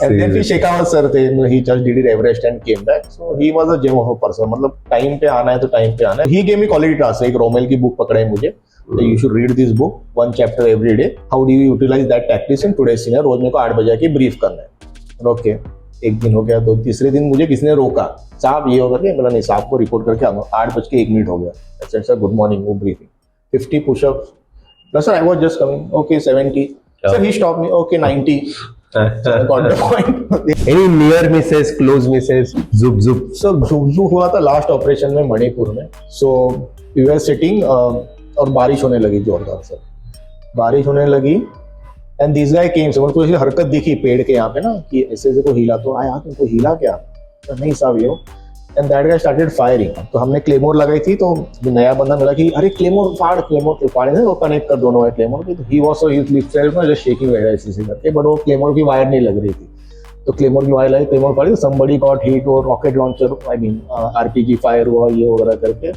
And then फिर Shekhawat sir थे, he just did it Everest and came back. So he was a gem of a person. मतलब time पे आना है तो टाइम पे आना है. He gave me quality tasks. एक रोमेल की बुक पकड़ाई मुझे. So you should read this book, one chapter every day. How do you utilize that tactics in today's scenario? रोज मेरे को 8 बजे आके ब्रीफ करना है. ओके, एक दिन हो गया तो तीसरे दिन मुझे किसी ने रोका, साहब ये होगा क्या? बोला नहीं, साहब को रिपोर्ट करके आना. 8:01 हो गया. अच्छा सर, गुड मॉर्निंग, वो briefing. 50 pushups. No sir, I was just coming. Okay, 70. Sir, he stopped me. Okay, 90. So I got the point. Any near misses, close misses, zup zup. So zup हुआ था last operation में मणिपुर में. So we were sitting और बारिश होने लगी जोरदार sir. बारिश होने लगी एंड दिस गाय केम. समझ को हरकत दिखी पेड़ के यहाँ पे ना कि ऐसे ऐसे को हिला, तो आया तुमको हिला क्या? तो नहीं साहब ये. And that guy started firing. तो हमने क्लेमोर लगाई थी, तो नया बंदा मिला कि अरे क्लेमोर फाड़ वो कनेक्ट कर दोनों क्लेमोर की. तो ही वाज सो सेल्फ में जस्ट शेकिंग वगैरह ऐसे करके, बट वो क्लेमोर की वायर नहीं लग रही थी. तो क्लेमोर की वायर लगी, क्लेमोर फाड़ी, समबडी गॉट हिट और rocket launcher, I mean RPG fire हुआ ये वगैरह करके.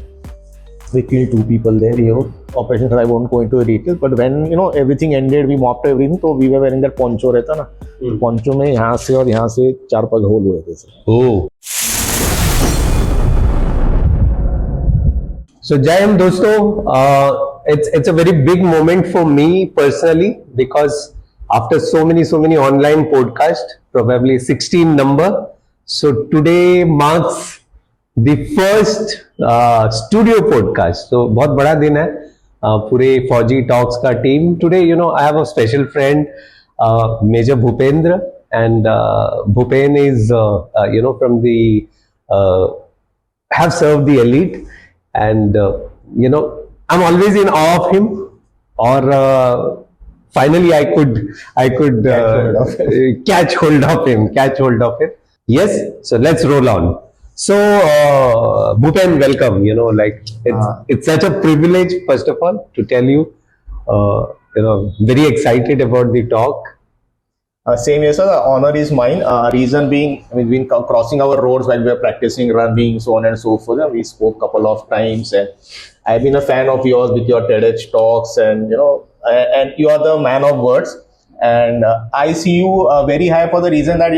We killed 2 people there. You know, operation I won't go into detail, but when everything ended, we mopped everything. So we were wearing that poncho रहता ना, poncho में यहाँ से और यहाँ से 4-5 होल हुए थे. Oh. So Jai Hind दोस्तों, it's a very big moment for me personally, because after so many online podcasts, probably 16 number. So today marks the first studio podcast. So बहुत बड़ा दिन है पूरे फौजी टॉक्स का team. Today, I have a special friend, Major Bhupendra, and Bhupen is, from the, have served the elite, and I'm always in awe of him. Or finally, I could catch hold of him. Yes, so let's roll on. So, Bhupen, welcome. It's such a privilege, first of all, to tell you, very excited about the talk. Same here, sir. The honor is mine. Reason being, we've been crossing our roads while we were practicing running, so on and so forth. And we spoke a couple of times, and I've been a fan of yours with your TEDx talks, and and you are the man of words. And I see you very high for the reason that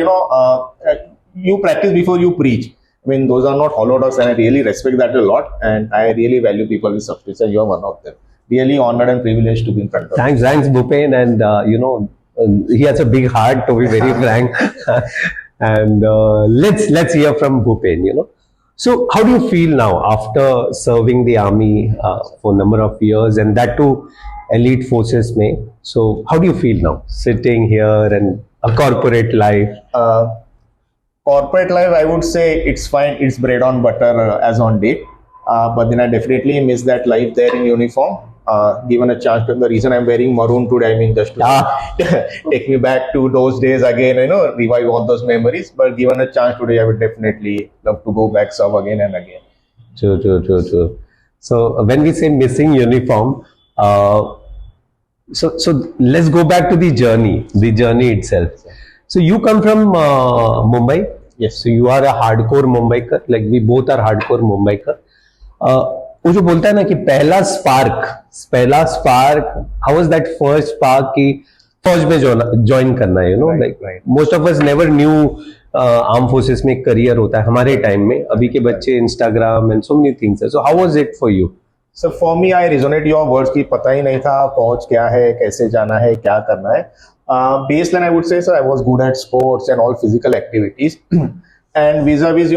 you practice before you preach. I mean, those are not hollow talks, and I really respect that a lot. And I really value people with substance, and you're one of them. Really honored and privileged to be in front of you. Thanks, Bhupen, and he has a big heart, to be very frank. And let's hear from Bhupen. So, how do you feel now after serving the army for a number of years, and that too elite forces में? So, how do you feel now, sitting here and a corporate life? Corporate life, I would say it's fine. It's bread on butter as on date. But then I definitely miss that life there in uniform. Given a chance, the reason I'm wearing maroon today, I mean, just to take me back to those days again, revive all those memories. But given a chance today, I would definitely love to go back serve again and again. True. So when we say missing uniform, so let's go back to the journey itself. So you come from Mumbai. Yes. So you are a hardcore Mumbaiker. Like we both are hardcore Mumbaiker. वो जो बोलता है ना कि पहला spark, how was that first spark कि फौज में ज्वाइन करना है, right. Most of us never knew arm forces में करियर होता है हमारे टाइम में. अभी के बच्चे Instagram and so many things. So how was it for you? So for me, I resonate your words कि पता ही नहीं था फौज क्या है, कैसे जाना है, क्या करना है. Baseline, I would say, sir, I was good at sports and all physical activities. And vis-a-vis,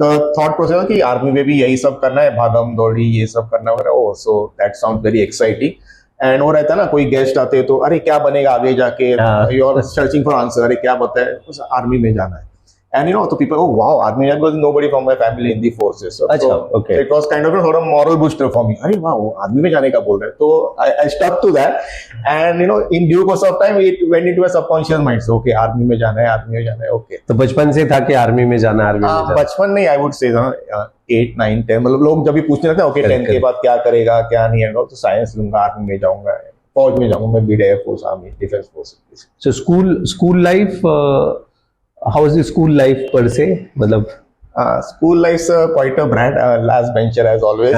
the thought process कि आर्मी में भी यही सब करना है, भागम दौड़ी ये सब करना है. Oh, so that sounds very exciting. And वो रहता है ना, कोई गेस्ट आते तो अरे क्या बनेगा आगे जाके, you are searching for answer, अरे क्या बताए, आर्मी में जाना है. And so people, oh wow, army, because nobody from my family in the forces. So okay. It was kind of a sort of moral booster for me. अरे wow, army में जाने का बोल रहे हैं. So I stuck to that, and in due course of time, it went into a subconscious mind. So okay, army में जाना है, okay. तो बचपन से था कि आर्मी में जाना. बचपन नहीं, I would say 8, 9, 10. मतलब लोग जब भी पूछने लगते हैं, okay, 10 के बाद क्या करेगा, क्या नहीं है, तो साइंस लूंगा, आर्मी में जाऊंगा, फौज में जाऊंगा, मैं BD Air Force, Army, Defense Force. So school life. How was the school life per se? मतलब school life quite a brand, last bencher as always.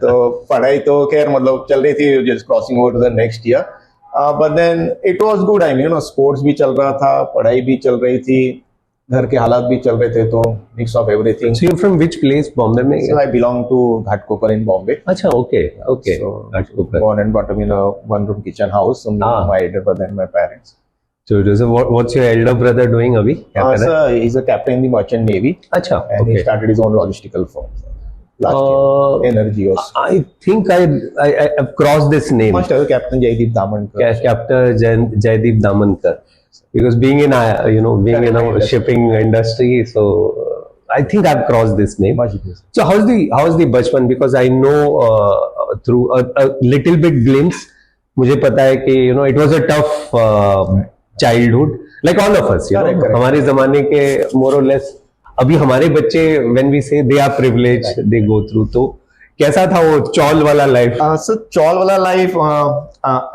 तो पढ़ाई तो खैर मतलब चल रही थी, just crossing over to the next year. But then it was good. I mean sports भी चल रहा था, पढ़ाई भी चल रही थी, घर के हालात भी चल रहे थे, तो mix of everything. So you're from which place, Bombay में? So I belong to Ghatkopar in Bombay. अच्छा, okay, okay. So Ghatkopar. born and brought up in a one-room kitchen house. So Ah. my elder brother and my parents. So what's your elder brother doing अभी? क्या कर रहा है? He's a captain in the merchant navy, अच्छा, and he okay. started his own logistical firm last year. Energy or I think I've crossed this name. must have Captain Jaideep Damankar. Captain Jaideep Damankar. Because being in a shipping industry, so I think I've crossed this name. Much it is. So how's the बचपन? Because I know through a little bit glimpse, मुझे पता है कि it was a tough childhood, like all of us. Correct. हमारे जमाने के more or less. अभी हमारे बच्चे when we say they are privileged, they go through. तो कैसा था वो चौल वाला लाइफ? So चौल वाला life,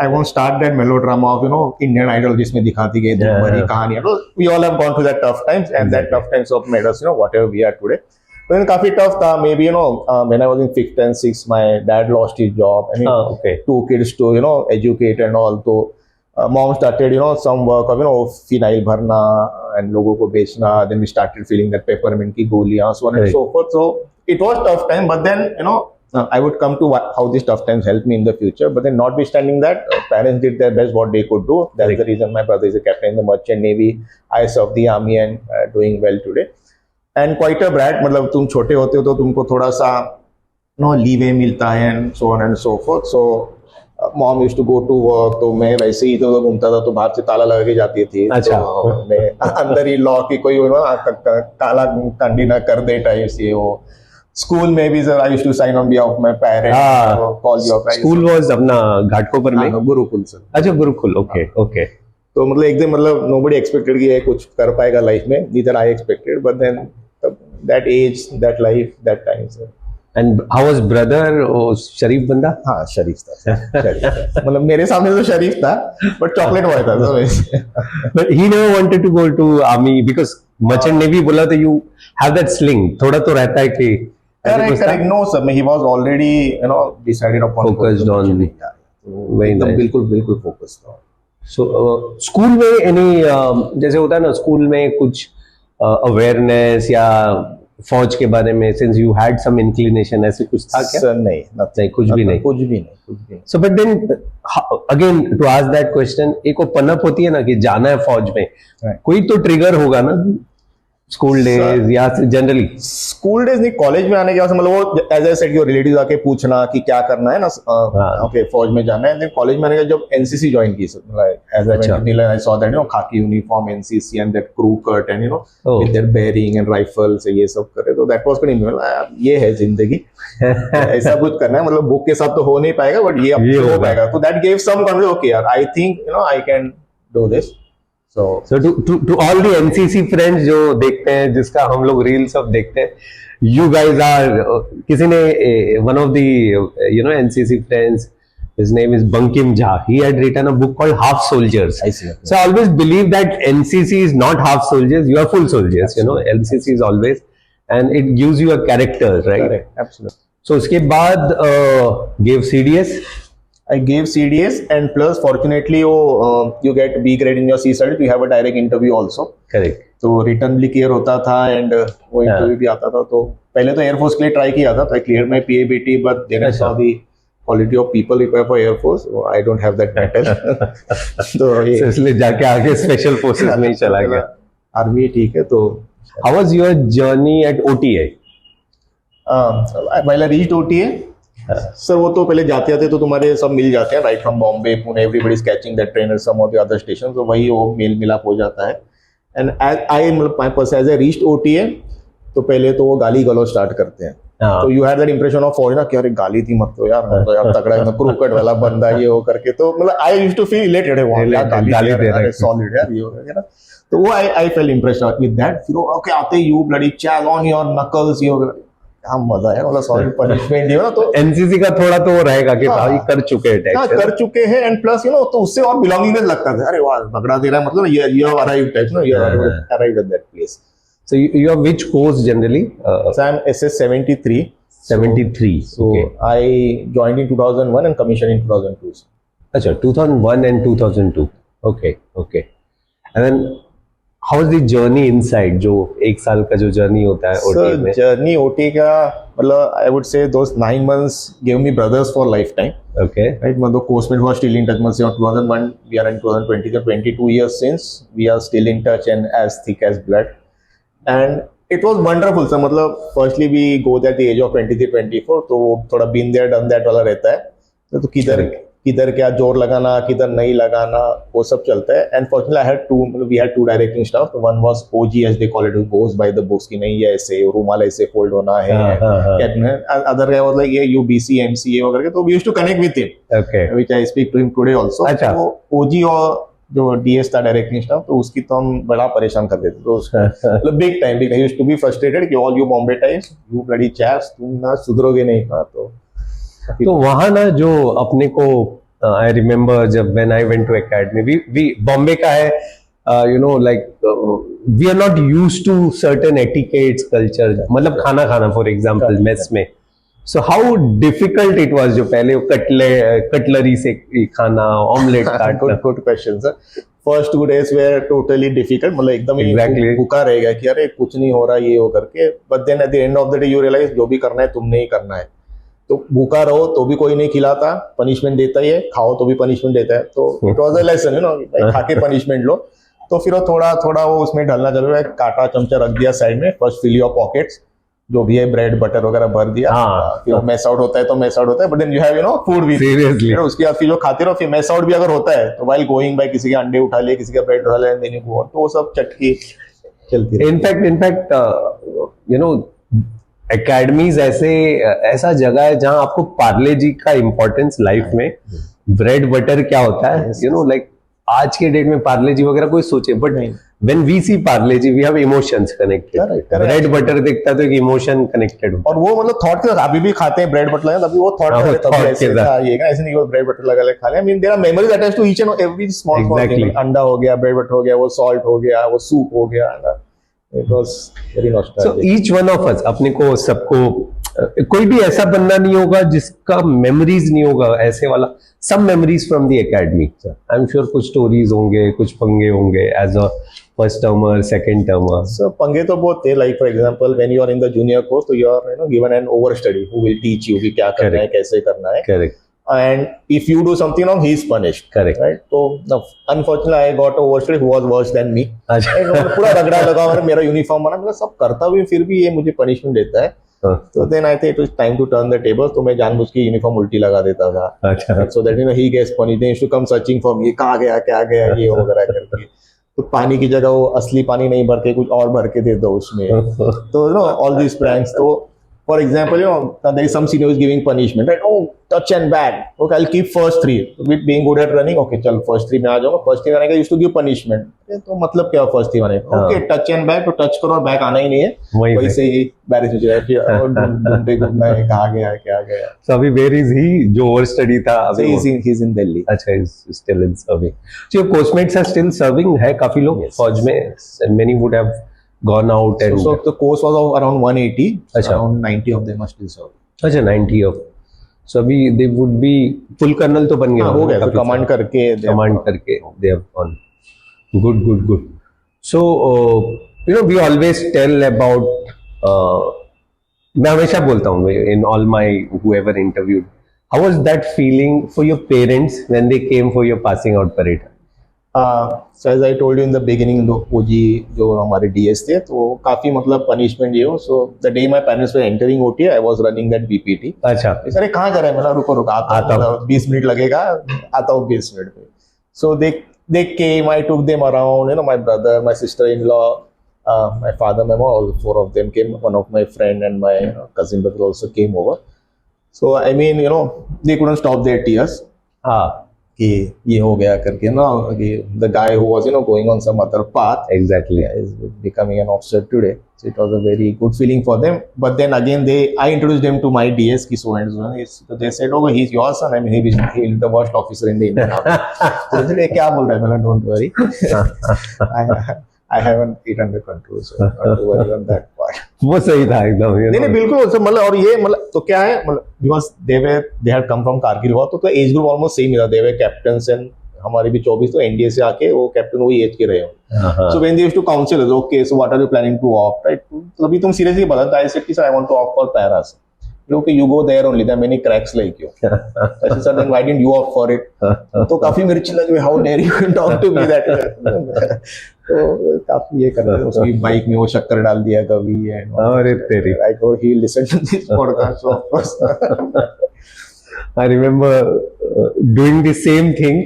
I won't start that melodrama of Indian Idol जिसमें दिखाती गई दुख भरी कहानियां. We all have gone through that tough times, and that tough times have made us whatever we are today. But then काफी tough था. Maybe when I was in 5th and 6th, my dad lost his job. I mean, Okay. 2 kids to educate and all. So mom started some work of phenyl भरना and लोगों को बेचना. Then we started feeling that peppermint की गोलियां, so on and Right. so forth. So it was tough time, but then I would come to how these tough times helped me in the future. But then, notwithstanding that, parents did their best what they could do. That's Right. the reason my brother is a captain in the merchant navy. I served the army and doing well today. And quite a brat. मतलब तुम छोटे होते हो तो तुमको थोड़ा सा leeway मिलता है and so on and so forth. So mom used to go to work. तो मैं वैसे ही तो घूमता था, तो बाहर से ताला लगा के जाती थी. अच्छा. तो मैं अंदर ही लॉ की कोई काला कंडी ना कर दे टाइप से वो. स्कूल में भी sir, I used to sign on behalf of my parents, call your price. School was अपना घाटकोपर में? गुरुकुल सर. अच्छा, गुरुकुल. Okay, okay. तो मतलब एकदम नोबडी एक्सपेक्टेड कि ये कुछ कर पाएगा लाइफ में. Neither I expected, but then that age, that life, that time sir. And how was brother? शरीफ बंदा? हाँ, शरीफ था सर. शरीफ था. मतलब मेरे सामने तो शरीफ था, बट चॉकलेट बॉय था तो वैसे. But he never wanted to go to army because merchant navy बोला तो यू हैव दैट स्लिंग. थोड़ा तो रहता है कि Correct. No, sir. He was already, decided upon. Focused on. Yeah. Very एकदम nice. बिल्कुल focused था. सो स्कूल में जैसे होता है ना, स्कूल में कुछ अवेयरनेस या फौज के बारे में, since you had some inclination, ऐसे कुछ था क्या? Sir, नहीं, नहीं, कुछ भी नहीं. कुछ भी नहीं. So but then again to ask that question, एक वो पनप होती है ना कि जाना है फौज में, Right. कोई तो ट्रिगर होगा ना स्कूल डेज या जनरली? स्कूल डेज नहीं, कॉलेज में आने के बाद मतलब वो एज आई सेड कि रिलेटिव्स आके पूछना कि क्या करना है ना. ओके, फौज में जाना है. देन कॉलेज में आने के बाद जब एनसीसी ज्वाइन की sir, as I went in, I saw that खाकी uniform, NCC and that crew cut and with their bearing and rifles, ये सब करे. तो दैट वाज प्रीटी, ये है जिंदगी. ऐसा कुछ करना है, मतलब बुक के साथ तो हो नहीं पाएगा, बट ये हो पाएगा. तो that give some confidence. Okay यार, I think I can do this. So to all the NCC friends जो देखते हैं, जिसका हम लोग रील्स सब देखते हैं, you guys are किसी ने one of the NCC friends, his name is Bankim Jha, he had written a book called Half Soldiers. I see. So I always believe that NCC is not half soldiers, you are full soldiers. NCC is always, and it gives you a character, right? Correct. Absolutely. So उसके बाद gave CDS. I gave CDS, and plus fortunately you get B grade in your C studies, you have a direct interview also. Correct. तो return भी clear होता था and वो interview भी आता था. तो पहले तो एयरफोर्स के लिए ट्राई किया था, तो I clear my PABT, but then I saw the quality of people required for air force, I don't have that mettle. तो इसलिए जाके आगे स्पेशल फोर्सेस में ही चला गया. आर्मी ठीक है. तो how was your journey at OTA? While I reached OTA, sir वो तो पहले जाते आते तो तुम्हारे सब मिल जाते हैं, right from Bombay, Pune, everybody is catching that train at some of the other station. तो वही वो मेल मिलाप हो जाता है. And as I reached OTA, तो पहले तो वो गाली गलौज स्टार्ट करते हैं. तो you had that impression of foreigner कि अरे गाली थी मत तो यार, तो यार तगड़ा है, क्रूकट वाला बंदा ये वो करके. तो मतलब I used to feel related है, वो यार गाली दे रहा है, सॉलिड यार ये हो गया ना. तो वो I felt impressed with that. फिर ओके आते यू ब्लडी चैल ऑन योर नकल्स, ये हो गया. हाँ, मजा है, मतलब सॉलिड पनिशमेंट है ना. तो एनसीसी का थोड़ा तो वो रहेगा कि भाई कर चुके हैं टैक्स, कर चुके हैं. एंड प्लस तो उससे और बिलोंगिंगनेस लगता था. अरे वाह, पकड़ा दे रहा है, मतलब you have arrived type, you have arrived at that place. So you are which course generally? So I'm SS 73. 73. So okay. I joined in 2001 and commissioned in 2002. अच्छा 2001 and 2002. Okay. And then how was the journey inside? जो एक साल का जो journey होता है OT So में. journey OT का मतलब I would say those 9 months gave me brothers for lifetime. Okay. Right, मतलब coursemate was still in touch. मतलब 2001 we are in 2020, so 22 years since we are still in touch and as thick as blood. And it was wonderful. So मतलब firstly we go there at the age of 23-24, तो थोड़ा been there done that वाला रहता है. तो किधर क्या जोर लगाना किधर नहीं लगाना वो सब चलता है. And fortunately I had two we had two directing staff. One was OG as they call it, who goes by the books कि नहीं ये ऐसे रुमाल ऐसे फोल्ड होना है. अदर गाय वाज लाइक ये यूबीसी एमसीए वगैरह. तो we used to connect with him, Okay. Which I speak to him today also. अच्छा. तो ओजी और जो डीएस था डायरेक्टिंग स्टाफ, तो उसकी तो हम बड़ा परेशान कर देते. तो मतलब big time used to be frustrated कि all you Bombay times you bloody chaps, तुम ना सुधरोगे नहीं का. तो वहाँ ना जो अपने को आई रिमेम्बर जब when I went to academy, we Bombay का है, you know like we are not used to certain etiquettes culture. मतलब खाना खाना फॉर एग्जांपल मेस में. So how difficult it was जो पहले वो कटलरी से खाना, ऑमलेट काटना. Good question sir. First 2 days were totally difficult. मतलब एकदम Exactly. ही भूखा रहेगा कि अरे कुछ नहीं हो रहा ये हो करके. But then at the end of the day you realise जो भी करना है तुमने ही करना है. तो भूखा रहो तो भी कोई नहीं खिलाता, पनिशमेंट देता ही है. खाओ तो भी पनिशमेंट देता है. तो it was a lesson, you know, खा के पनिशमेंट लो. तो फिर वो थोड़ा वो उसमें डालना चालू है. काटा चमचा रख दिया साइड में. फर्स्ट फिल योर पॉकेट्स, जो भी है ब्रेड बटर वगैरह भर दिया. फिर मैस आउट होता है तो मैस आउट होता है. But then you have, you know, food भी. सीरियसली. उसके बाद फिर जो खाते रहो. फिर मैस आउट भी अगर होता है तो व्हाइल गोइंग बाय किसी के अंडे उठा लिए, किसी का ब्रेड उठा लिया, देन यू गो. तो वो सब चटकी चलती है. इनफैक्ट यू नो एकेडमीज ऐसा जगह है जहां आपको पार्ले जी का इंपॉर्टेंस लाइफ में, ब्रेड बटर क्या होता है, यू नो लाइक आज के डेट में पार्ले जी वगैरह कोई सोचे, but when we see Parle G we have emotions connected. Bread butter देखता तो एक इमोशन कनेक्टेड होता. और वो मतलब थॉट के साथ अभी भी खाते हैं ब्रेड बटर लगा, तभी वो थॉट हाँ, तभी thought ऐसे के साथ. खाइएगा. ऐसे नहीं कि ब्रेड बटर लगा ले खा ले. I mean there are memories attached to each and every small Exactly. Thing. अंडा हो गया, ब्रेड बटर हो गया, वो सॉल्ट हो गया, वो सूप हो गया. It was very so nostalgic. Each one of us, अपने को सबको कोई भी ऐसा बंदा नहीं होगा जिसका मेमोरीज नहीं होगा ऐसे वाला. सब memories from the academy. I am sure कुछ स्टोरीज होंगे, कुछ पंगे होंगे as a first termer, second termer. So पंगे तो बहुत थे. Like for example when you are in the junior course, तो you are, you know, given an over study who will teach you कि क्या करना है, कैसे करना है. Correct. And if you do something wrong, he is punished. Correct. Right? So unfortunately, I got a overstudy who was worse than me. अच्छा. Right? पूरा रगड़ा लगा और मेरा यूनिफॉर्म बना, मतलब सब करता भी, फिर भी ये मुझे पनिशमेंट देता है. तो then I think it was time to turn the table. तो मैं जानबूझ के यूनिफॉर्म उल्टी लगा देता था. अच्छा. So that, you know, he gets punished. Then to come searching for me, कहाँ गया क्या गया ये वगैरह करके. तो पानी की जगह वो असली पानी नहीं भर के कुछ और भर के दे दो उसमें. तो, you know, all this pranks. तो for example, you know, there is some senior who is giving punishment, right? Oh, touch and bag. Okay, I'll keep first 3. With being good at running, okay, चल first 3 में आ जाऊंगा. first 3 आने का used to give punishment. तो मतलब क्या first 3 आने का? Okay, touch and bag, तो touch करो और बैग आना ही नहीं है. वैसे ही बैरिश हो जाए. फिर ढूंढते घूमना है, कहाँ गया है, क्या गया. So अभी where is he? जो ओवर स्टडी था So अभी. he's in Delhi. अच्छा, he's still in serving. So your postmates are still serving है काफी लोग फौज में, and many would have gone out and. So the course was of around 180. अच्छा. Around 90 of them are still serving. अच्छा 90 of. So अभी they would be full colonel तो बन गए. हाँ, हो गया. तो कमांड करके they have gone. Good. So you know we always tell about. मैं हमेशा बोलता हूँ in all my whoever interviewed. How was that feeling for your parents when they came for your passing out parade? So as I told you in the beginning, ओजी जो हमारे DS थे, तो काफी मतलब पनिशमेंट ये हो. So the day my parents were entering OT, I was running that BPT. अच्छा. अरे कहाँ जा रहे हैं? मतलब रुको आता हूँ, 20 मिनट लगेगा, आता हूँ 20 मिनट में. सो they came, I took them around, you know, my brother, my sister-in-law, my father, my mom, all 4 of them came. One of my friend and my cousin brother also came over. So I mean, you know, they couldn't stop their tears. हाँ. कि ये हो गया करके ना, कि the guy who was, you know, going on some other path Exactly. is becoming an officer today. So it was a very good feeling for them. But then again, I introduced them to my DS ki so and so. So they said, oh, he's your son. I mean, he is the worst officer in the Indian Army. So they said, क्या बोल रहा है? मैंने, don't worry. I have it under control, so not to worry on that part. वो सही था एकदम, you नहीं know. नहीं बिल्कुल सर, मतलब और ये मतलब तो क्या है, मतलब because they had come from Kargil war, तो एज ग्रुप ऑलमोस्ट सेम ही था, दे वर कैप्टन्स एंड हमारे भी 24, तो एनडीए से आके वो कैप्टन वही एज के रहे हो. So when they used to counsel okay so what are you planning to opt, right, तो अभी तुम सीरियसली बता, आई सेड कि sir I want to opt for paras. Okay, you go there only. There are many cracks like you. I said, sir, then why didn't you opt for it? तो काफी मिर्ची लगी, how dare you talk to me that way? तो काफी ये करते हैं, उसकी बाइक में वो शक्कर डाल दिया कभी. अरे तेरी. I thought he listened to this podcast, so of course. I remember doing the same thing,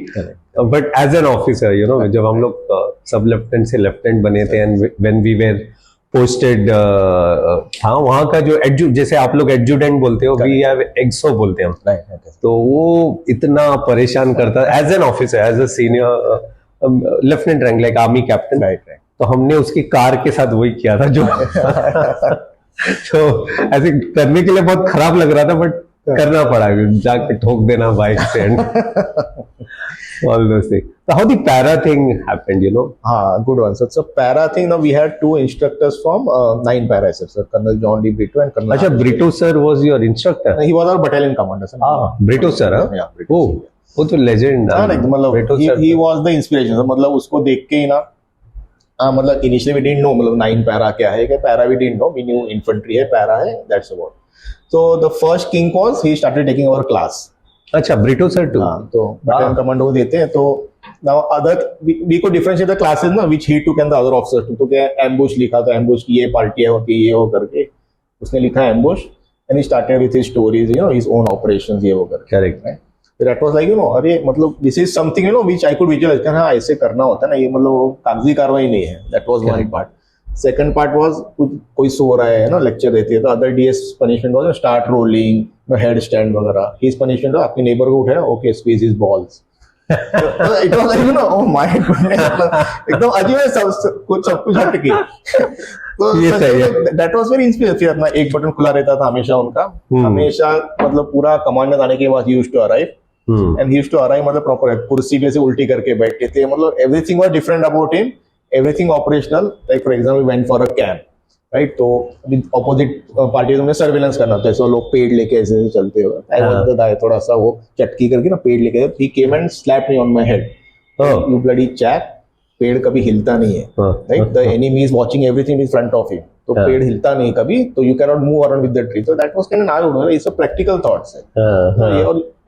but as an officer, you know, जब हम लोग सब लेफ्टिनेंट से लेफ्टिनेंट बने थे, and when we were posted, हाँ वहाँ का जो जैसे आप लोग एडजुटेंट बोलते हो, वी हैव एक्सो बोलते हैं हम. तो वो इतना परेशान करता as an officer, as a senior lieutenant rank like army captain. तो हमने उसकी कार के साथ वही किया था जो तो ऐसे करने के लिए बहुत खराब लग रहा था, बट करना पड़ा, जाके ठोक देना बाइक से and all those things. So how the para thing happened, you know? Good one. So para thing, now we had two instructors from 9 para SF, sir, Colonel John D. Brito and Colonel. Acha, Brito sir was your instructor? He was our battalion commander, sir. Brito sir, huh? Yeah, Brito. Oh, वो तो legend. मतलब he was the inspiration. So मतलब उसको देख के ही ना, मतलब initially we didn't know मतलब 9 para क्या है, क्या para we didn't know. We knew infantry है, para है, that's about. So the first king was he started taking our class. अच्छा, ब्रिटो सर टू. तो बटालियन कमांडो को देते हैं, तो नाउ अदर वी को डिफरेंशिएट द क्लासेस ना which he took and the other officers too. तो क्या एम्बुश लिखा, तो एम्बुश की ये पार्टी है होती है, ये वो करके उसने लिखा ambush, and he started with his stories, you know, his own operations, ये वो करके. Correct. That was like, you know, अरे मतलब this is something, you know, which I could visualise, हां ऐसे करना होता है ना, ये मतलब कागजी कार्रवाई नहीं है. That was one part. Second part was कोई सो रहा है ना, लेक्चर देती है, तो other DS punishment was start rolling, head stand वगैरह. हिज पनिशमेंट था अपने नेबर को उठाया, okay squeeze his balls. It was like, you no, oh my goodness, एकदम अजीब है, सब कुछ हटके. तो दैट वाज वेरी इंस्पिरेशनल. फिर अपना एक बटन खुला रहता था हमेशा उनका, हमेशा मतलब पूरा कमांड आने के बाद he used to arrive, and he used to arrive मतलब प्रॉपर कुर्सी पे से उल्टी करके बैठते थे, मतलब everything was different about him, everything operational. Like for example, we went for a camp, right? तो opposite पार्टी में सर्वेलेंस करना होता है, so लोग पेड़ लेके ऐसे चलते हो. I was the guy, थोड़ा सा वो चटकी करके ना पेड़ लेके, he came and slapped me on my head. You bloody chap, पेड़ कभी हिलता नहीं है, right? The enemy is watching everything in front of him. तो पेड़ हिलता नहीं कभी, तो you cannot move around with the tree. So that was kind of eye-opener. It's a practical thoughts है.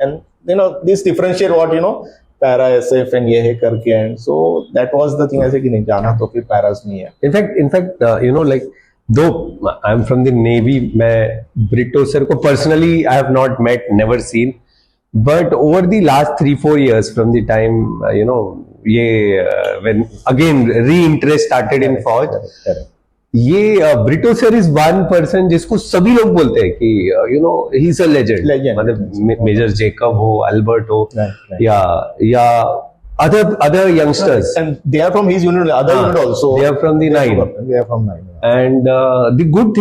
And you know, this differentiate what, you know, para SF and ये है करके, and so that was the thing. ऐसे कि नहीं जाना तो फिर पैरास नहीं है. In fact you know, like though I am from the navy, मैं ब्रिटो सर को personally I have not met, never seen, but over the last 3-4 years from the time, you know, ये when again re interest started in फौज, ये Brito sir is one person जिसको सभी लोग बोलते हैं कि you know he is a legend. मतलब मेजर जेकब हो, अल्बर्ट हो, या other youngsters, and they are from his unit, other unit also, they are from the 9. They are from 9. And the good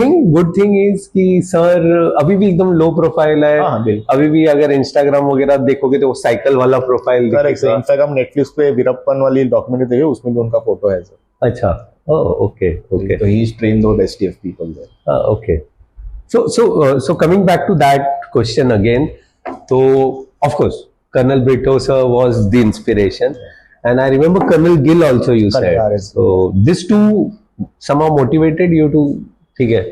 thing is कि sir अभी भी एकदम low profile है. अभी भी अगर इंस्टाग्राम वगैरह देखोगे तो वो साइकिल वाला प्रोफाइल दिखेगा. इंस्टाग्राम नेटफ्लिक्स पे वीरप्पन वाली डॉक्यूमेंट्री देखिए, उसमें भी उनका फोटो है सर. अच्छा. Oh, okay. So he's trained those STF people there. Okay. So coming back to that question again, so of course, Colonel Brito sir was the inspiration, and I remember Colonel Gill also, you said. So these two somehow motivated you to, ठीक है,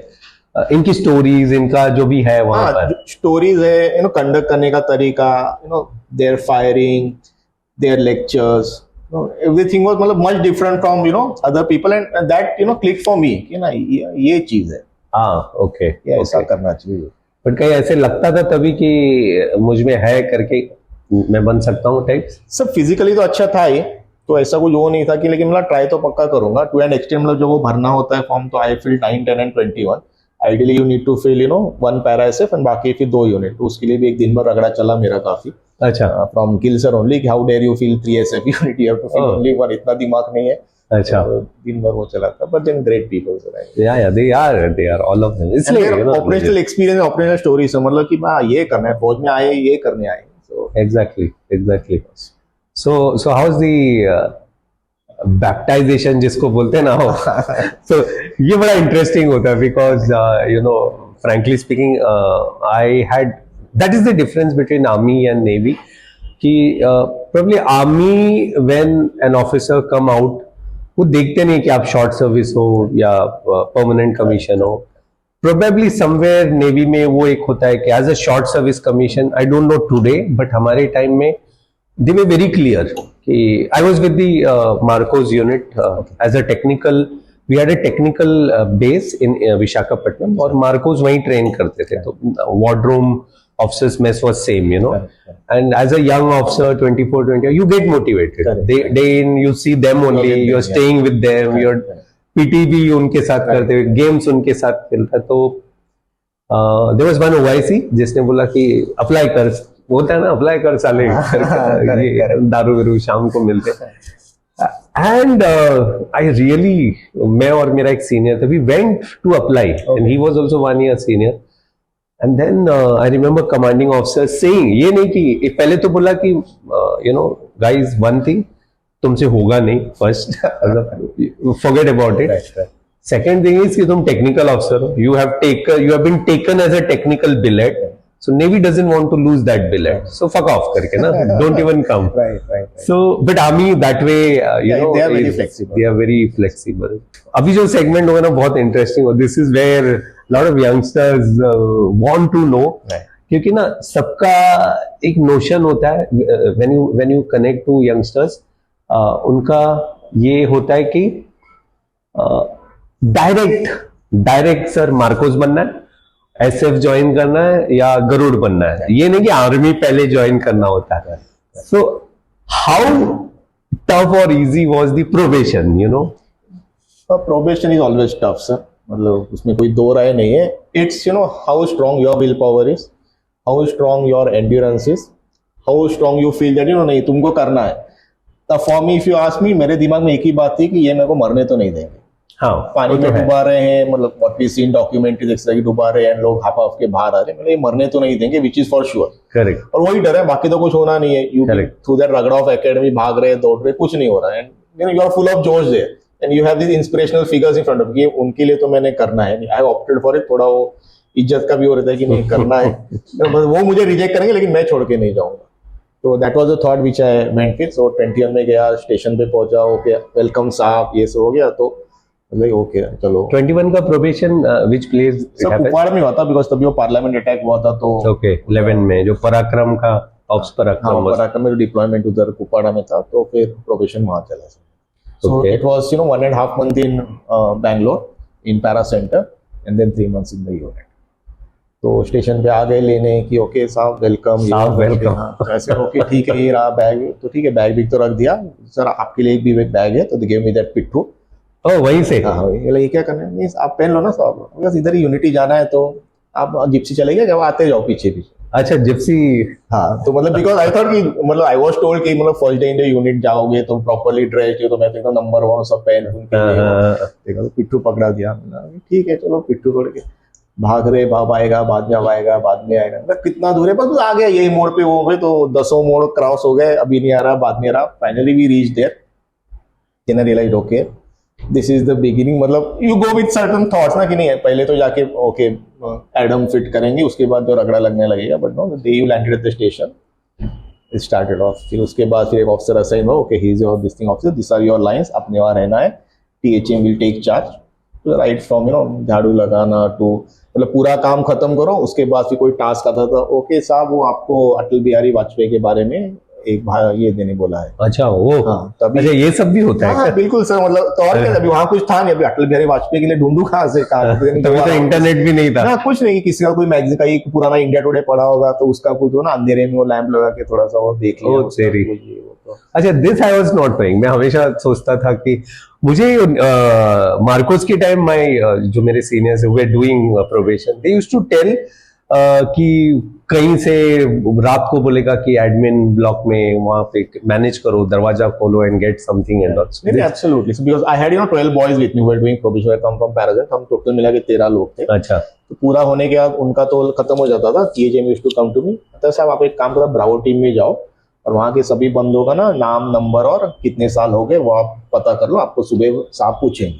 इनकी stories, इनका जो भी है वहाँ पर stories है, यू नो, कंडक्ट करने का तरीका, you know, their firing, their lectures, no, everything was मतलब much different from, you know, other people, and that, you know, clicked for me कि ना ये चीज है. ओके, ऐसा करना चाहिए. बट कहीं ऐसे लगता था तभी कि मुझ में है करके मैं बन सकता हूँ टाइप्स? सब फिजिकली तो अच्छा था ही, तो ऐसा कुछ वो नहीं था कि, लेकिन मतलब ट्राई तो पक्का करूंगा टू एन एक्सटेंट. मतलब जो वो भरना होता है फॉर्म, तो I fill 9, 10 and 21. Ideally you need to fill, you know, 1 para SF and बाकी फिर 2 यूनिट. तो उसके लिए भी एक दिन भर रगड़ा चला मेरा काफी. अच्छा. From Gill sir only, how dare you fill 3 SF unit, you have to fill only 1. इतना दिमाग नहीं है. अच्छा. दिन भर वो चला था, but then great people sir. Yeah they are all of them. इसलिए ऑपरेशनल एक्सपीरियंस, ऑपरेशनल स्टोरीज, मतलब कि हां ये करना है, फौज में आए ये करने आए. So exactly. So how's the बैप्टाइजेशन जिसको बोलते हैं ना हो तो ये बड़ा इंटरेस्टिंग होता है because you know frankly speaking I had that is the difference between army and navy कि probably army when an officer come out वो देखते नहीं कि आप शॉर्ट सर्विस हो या परमानेंट कमीशन हो. प्रोबेबली समवेयर नेवी में वो एक होता है कि as a short service commission, I don't know today but हमारे टाइम में दे वर वेरी क्लियर कि I was with the Marcos unit as a technical, we had a technical base in Visakhapatnam और मार्कोस वहीं ट्रेन करते थे. तो wardroom officers mess was same, you know. Correct. And as a young officer, 24, 20, you get motivated. Correct. Day in, you see them only, you're staying with them, you're PT भी उनके साथ करते हुए, games उनके साथ खेलता. तो there was one OIC जिसने बोला कि अप्लाई कर, होता है ना अप्लाई कर साले, ये दारू वारू शाम को मिलते. And I really, मैं और मेरा एक सीनियर था, we went to apply and he was also 1 year senior. And then I remember commanding officer saying, ये नहीं कि पहले तो बोला कि you know guys one thing तुमसे होगा नहीं first forget about it. Right. Second thing is कि तुम technical officer हो, you have been taken as a technical billet, so Navy doesn't want to lose that billet, so fuck off करके ना don't even come. Right. So but army that way you know they are very flexible. They are very flexible. अभी जो segment होगा ना बहुत interesting हो, this is where lot of youngsters want to know. Right. क्योंकि ना सबका एक नोशन होता है when you connect to youngsters, उनका ये होता है कि डायरेक्ट सर मार्कोस बनना है, SF ज्वाइन करना है या गरुड़ बनना है. ये नहीं कि आर्मी पहले ज्वाइन करना होता है. सो हाउ टफ और easy was the probation, you know? Probation is always tough, sir. मतलब उसमें कोई दो राय नहीं है. It's how strong your willpower is, how strong your endurance is, how strong you feel that नहीं तुमको करना है. तब for me if you ask me, मेरे दिमाग में एक ही बात थी कि ये मेरे को मरने तो नहीं देंगे. हाँ, पानी में डुबा रहे हैं, मतलब what we see in documentaries जैसे कि डुबा रहे हैं लोग हाफ हाफ के बाहर आ रहे हैं, मतलब ये मरने तो नहीं देंगे, which is for sure. Correct. और वही डर है, बाकी तो कुछ होना नहीं है. You through that रगड़ा ऑफ एकेडमी भाग रहे, दौड़ रहे, कुछ नहीं हो रहा है. You are full of जोश there. And you have these inspirational figures in front of you. उनके लिए तो मैंने करना है. I have opted for it. थोड़ा वो इज्जत का भी हो रहता है कि नहीं करना है. वो मुझे रिजेक्ट करेंगे लेकिन मैं छोड़ के नहीं जाऊंगा. तो that was the thought which I went with. So 21 में गया, स्टेशन पे पहुंचा, ओके वेलकम साहब ये सब हो गया. तो मतलब ओके चलो. 21 का प्रोबेशन which place सब कुपवाड़ा में हुआ था बिकॉज तभी वो पार्लियामेंट अटैक हुआ था. तो ओके 11 में जो पराक्रम का ऑप्स पराक्रम में डिप्लॉयमेंट उधर कुपवाड़ा में था. तो फिर प्रोबेशन वहां चला. So it was 1.5 months in Bangalore in Para Center and then 3 months in the unit. तो स्टेशन पे आ गए लेने की ओके साहब वेलकम. ऐसे ओके ठीक है ये रहा बैग. तो ठीक है बैग भी तो रख दिया सर आपके लिए भी एक बैग है. तो गिव मी दैट पिट्ठू. वहीं से ये क्या करना है, नहीं आप पहन लो ना साहब, बस इधर ही यूनिटी जाना है. तो आप जिप्सी चले गए, जब आते जाओ पीछे. अच्छा जिप्सी. हाँ तो मतलब बिकॉज आई थॉट कि मतलब आई वाज टोल्ड कि मतलब first day in the unit जाओगे तो प्रॉपर्ली ड्रेस्ड हो. तो मैं तो एकदम नंबर 1 सब पहन देखा. तो पिट्ठू पकड़ा दिया. ठीक है चलो पिट्ठू पकड़ के भाग रहे. बाब आएगा बाद में, अब आएगा बाद में आएगा. मतलब कितना दूर है, बस आ गया यही मोड़ पे वो गए. तो 10 मोड़ क्रॉस हो गए, अभी नहीं आ रहा बाद में आ रहा. Finally we reach there. Then I realized okay this is the beginning. मतलब you go with certain thoughts ना कि नहीं पहले तो जाके ओके एडम फिट करेंगे, उसके बाद जो रगड़ा लगने लगेगा. But no the day you landed at the station it started off. फिर उसके बाद फिर एक ऑफिसर असाइन हो, okay he is your this thing officer, this are your lines, अपने वहां रहना है. THM will take charge right from झाड़ू लगाना टू मतलब पूरा काम खत्म करो. उसके बाद फिर कोई टास्क आता था, ओके साहब वो आपको अटल बिहारी वाजपेयी के बारे में एक ये देने बोला है. अच्छा वो हाँ, तभी अच्छा ये सब भी होता है. हाँ, बिल्कुल सर. मतलब तो और क्या, अभी वहाँ कुछ था नहीं. अभी अटल बिहारी वाजपेयी के लिए ढूंढू कहाँ से तभी तो इंटरनेट भी नहीं था. कुछ नहीं. किसी का कोई मैगजीन का एक पुराना इंडिया टुडे पढ़ा होगा तो उसका कुछ हो ना अंधेरे में वो लैंप लगा के थोड़ा सा वो देख लिया. अच्छा this I was not knowing. मैं हमेशा सोचता था कि मुझे मार्कोस के टाइम जो मेरे सीनियर्स वे doing probation they used to tell कि कहीं से रात को बोलेगा कि एडमिन ब्लॉक में वहां पे मैनेज करो, दरवाजा खोलो and get something and also. Absolutely because I had 12 boys with me, we were doing probation. I come from पैराजन. हम टोटल मिला के 13 लोग थे. अच्छा तो पूरा होने के बाद उनका तो खत्म हो जाता था. THM used to come to me, तो साहब आप एक काम करो ब्रावो टीम में जाओ और वहाँ के सभी बंदों का ना नाम, नंबर और कितने साल हो गए वो आप पता कर लो, आपको सुबह साहब पूछेंगे।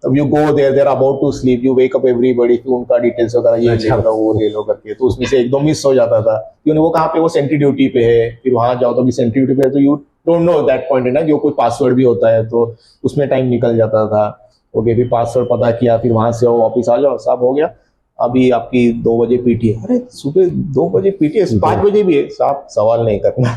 तब you go there, they're about to sleep, you wake up everybody, फिर उनका डिटेल्स वगैरह ये ले लो वो ले लो करके, तो उसमें से एक दो मिस हो जाता था क्योंकि वो कहाँ पे, वो सेंट्री ड्यूटी पे है, फिर वहां जाओ तो भी सेंट्री ड्यूटी पे है, तो you don't know that point है ना, जो कोई पासवर्ड भी होता है तो उसमें टाइम निकल जाता था। ओके, फिर पासवर्ड पता किया, फिर वहां से वापिस आ जाओ, साहब हो गया अभी आपकी 2 बजे पीटी है। अरे सुबह 2 बजे पीटी है, 5 बजे भी है साहब, सवाल नहीं करना।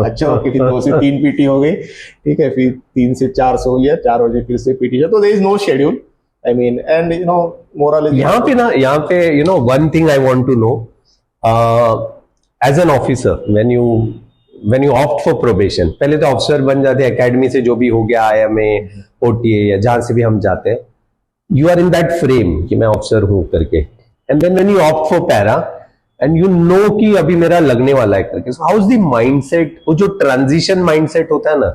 अच्छा ओके, फिर 2 से 3 पीटी हो गई, ठीक है, फिर 3 से 4 सो लिया, 4 बजे फिर से पीटी। तो there is no schedule, I mean, and you know moral is यहाँ पे you know one thing I want to know, as an officer when you opt for probation, पहले तो ऑफिसर बन जाते हैं एकेडमी से, जो भी हो गया IMA OTA या जहां से भी हम जाते हैं, you are in that frame कि मैं ऑफिसर हूं करके, and then when you opt for para and you know कि अभी मेरा लगने वाला है करके, so how is the mindset, वो जो ट्रांजिशन माइंडसेट होता है ना,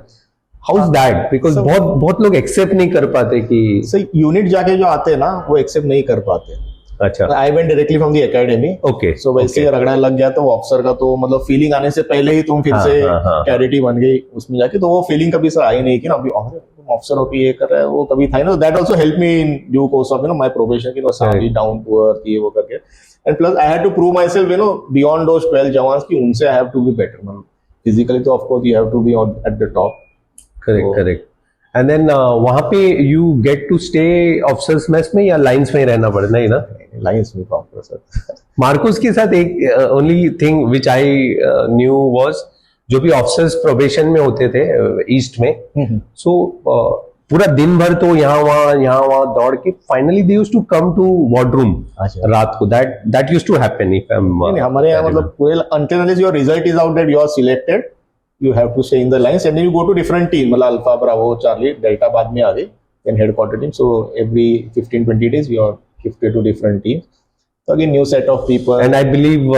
हाउ इज दैट? बिकॉज बहुत लोग एक्सेप्ट नहीं कर पाते कि सही यूनिट जाके जो आते हैं ना वो एक्सेप्ट नहीं कर पाते। अच्छा, I went directly from the academy, okay, so वैसे ही रगड़ने लग गया तो ऑफिसर का तो मतलब फीलिंग आने से पहले ही तुम फिर से कैडेटी बन गई उसमें जाके, तो वो फीलिंग कभी सर आई नहीं कि ना अभी ऑफिसर होकर ये कर रहा है, वो कभी था ना। That also help me in due course of my probation, कि नो सारी डाउन टू अर्थ ये वो करके, and plus I had to prove myself beyond those 12 jawans की, उनसे I have to be better, मतलब फिजिकली तो of course you have to be at the top. Correct. And then वहां पे you get to stay officers mess में या lines में ही रहना पड़ता है ना? लाइंस में प्रॉपर सर। मार्कोस के साथ एक only thing which I knew was, जो भी ऑफिसर्स प्रोबेशन में होते थे ईस्ट में, सो पूरा दिन भर तो यहाँ वहाँ दौड़ के finally they used to come to wardroom रात को, that used to happen. If I am हमारे यहाँ मतलब पूरे until unless your result is out that you are selected, you have to stay in the lines and then you go to different team, मतलब alpha, Bravo, Charlie, delta बाद में आ गई, then headquarter team, so every 15-20 days we are shifted to different teams, so again new set of people, and I believe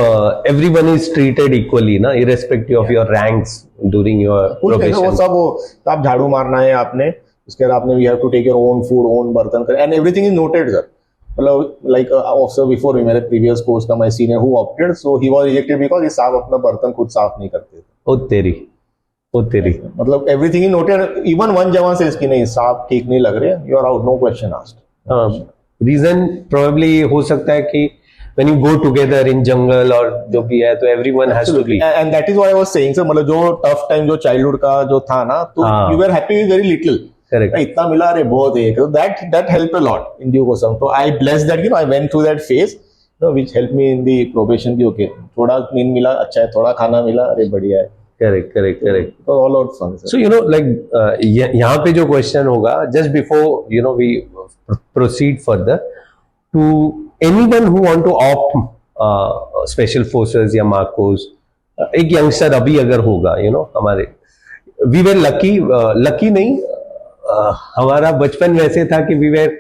everyone is treated equally ना, irrespective of your ranks during your probation। वो सब, वो आप झाड़ू मारना है आपने, उसके बाद आपने you have to take your own food, own बर्तन कर, and everything is noted sir, मतलब like officer before me, मेरे previous course का my senior who opted, so he was rejected because ये साहब अपना बर्तन खुद साफ नहीं करते थे। ओ तेरी मतलब everything is noted, even one jawan से इसकी नहीं, साहब ठीक नहीं लग रहे, you are out, no question asked. Reason probably हो सकता है कि when you go together in jungle और जो भी है, तो everyone has to be, and that is why I was saying sir, मतलब जो टफ टाइम जो चाइल्डहुड का जो था ना, तो you were happy with very little, correct, इतना मिला, अरे बहुत है, तो that helped a lot in due course, so I blessed that I went through that phase, which helped me in the probation की, okay थोड़ा नींद मिला, अच्छा है, थोड़ा खाना मिला, अरे बढ़िया है। करेक्ट, तो all out fun. So like यहाँ पे जो क्वेश्चन होगा, just before we proceed further, to anyone who want to opt special forces या मार्कोस, एक यंगस्टर अभी अगर होगा, हमारे वी वेर लकी नहीं, हमारा बचपन वैसे था कि वी वेर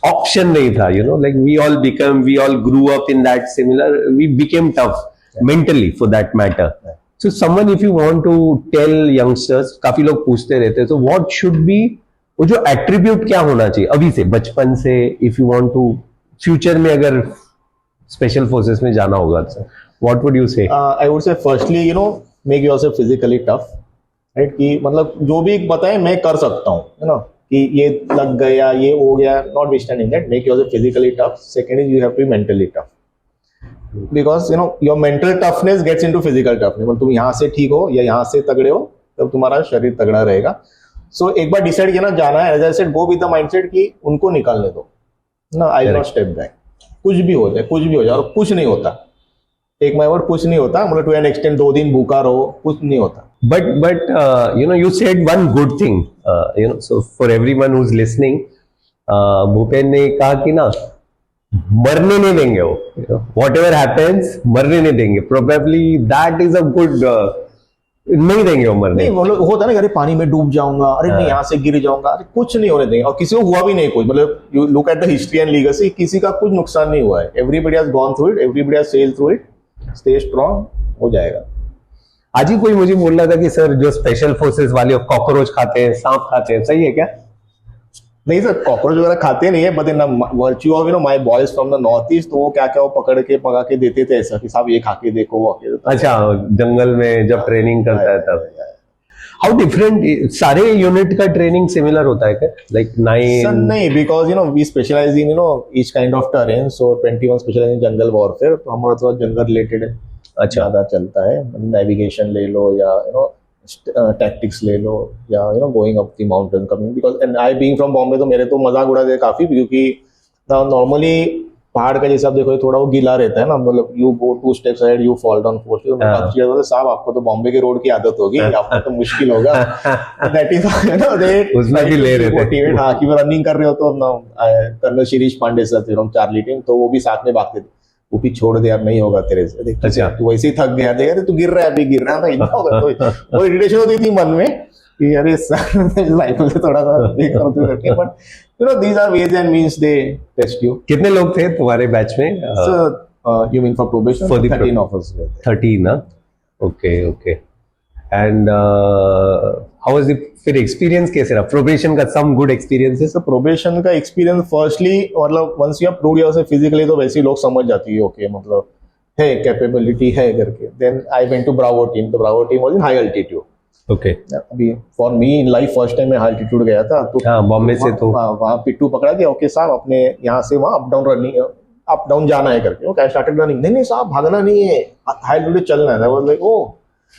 ऑप्शन नहीं था, like we all grew up in that similar, we became tough mentally for that matter. So someone, if you want to tell youngsters, काफी लोग पूछते रहते हैं, तो what should be, वो जो attribute क्या होना चाहिए अभी से, बचपन से, if you want to future में अगर special forces में जाना होगा, what would you say? I would say firstly, make yourself physically tough, right? कि मतलब जो भी बताए मैं कर सकता हूँ, कि ये लग गया, ये हो गया, not withstanding that, make yourself physically tough. Second is you have to be mentally tough. Because your mental toughness gets into physical toughness, मतलब तुम यहाँ से ठीक हो या यहाँ से तगड़े हो, तब तुम्हारा शरीर तगड़ा रहेगा। सो एक बार डिसाइड किया ना जाना है, as I said, go with the mindset कि उनको निकालने दो ना, I will not step back, कुछ भी हो जाए, और कुछ नहीं होता, एक माय वर्ड, कुछ नहीं होता, मतलब टू एन एक्सटेंट 2 दिन भूखा रहो, कुछ नहीं होता। But you said one good thing, so for everyone who's listening, Bhupen ने कहा कि ना, मरने नहीं देंगे वो, वॉट एवर हैपेंस मरने नहीं देंगे, probably that is a good, नहीं देंगे वो मरने। नहीं, मतलब होता है ना, अरे पानी में डूब जाऊंगा, अरे मैं यहाँ से गिर जाऊंगा, अरे कुछ नहीं होने देंगे, और किसी को हुआ भी नहीं कुछ, मतलब you look at the history and legacy, किसी का कुछ नुकसान नहीं हुआ है, everybody has gone through it, everybody has sailed through it, stay strong, हो जाएगा। आज ही कोई मुझे बोल रहा था कि सर जो स्पेशल फोर्सेस वाले कॉकरोच खाते हैं, सांप खाते हैं, सही है क्या? नहीं सर, कॉकरोच वगैरह खाते नहीं है, but in virtue of my boys from the north east, तो वो क्या क्या वो पकड़ के पका के देते थे ऐसा कि साहब ये खा के देखो, वो खा के देखो। अच्छा, जंगल में जब ट्रेनिंग करता है तब। हाउ डिफरेंट, सारे यूनिट का ट्रेनिंग सिमिलर होता है क्या, लाइक सर 9? नहीं, because we specialise in each kind of terrain, so 21 specialise in jungle warfare, तो हमारा थोड़ा जंगल रिलेटेड है, अच्छा, ज्यादा चलता है। नेविगेशन ले लो या टैक्टिक्स ले लो, या going up the mountain coming, because and I being from Bombay, तो मेरे तो मजाक उड़ाते काफी, क्योंकि नॉर्मली पहाड़ का जैसे आप देखो थोड़ा वो गीला रहता है ना, मतलब you go 2 steps ahead, you fall down 4 steps, तो साहब आपको तो बॉम्बे के रोड की आदत होगी, आपको तो मुश्किल होगा। दैट इज दे उसमें भी ले रहे थे। मोटिवेट, हाँ, कि वो रनिंग कर रहे हो तो कर्नल शिरीष पांडे सर थे चार्ली टीम, तो वो भी साथ में भागते थे, वो भी छोड़ दे यार, नहीं होगा तेरे से, देख अच्छा। तू वैसे ही थक गया, देख अरे तू गिर रहा है, अभी गिर रहा है, इतना होगा, तो वो इरिटेशन होती थी मन में कि अरे सर लाइफ से थोड़ा सा देख करके, but these are ways and means they test you. कितने लोग थे तुम्हारे बैच में? So, you mean for probation? For the 13 of us were there. 13 ना? Okay. And how was the फिर एक्सपीरियंस कैसे रहा प्रोबेशन का? Some good experiences? So probation का एक्सपीरियंस फर्स्टली, मतलब once you have proved yourself physically, तो वैसे ही लोग समझ जाती है, ओके मतलब है कैपेबिलिटी है करके। Then I went to Bravo team, तो Bravo team was in high altitude. Okay, अभी for me in life first time मैं हाई एल्टीट्यूड गया था, तो हाँ, बॉम्बे से तो वहाँ पिट्टू पकड़ा दिया, ओके साहब अपने यहाँ से वहाँ अप डाउन जाना है करके, ओके आई स्टार्टेड रनिंग, नहीं साहब भागना नहीं है, हाई एल्टीट्यूड चलना है, वो लाइक ओ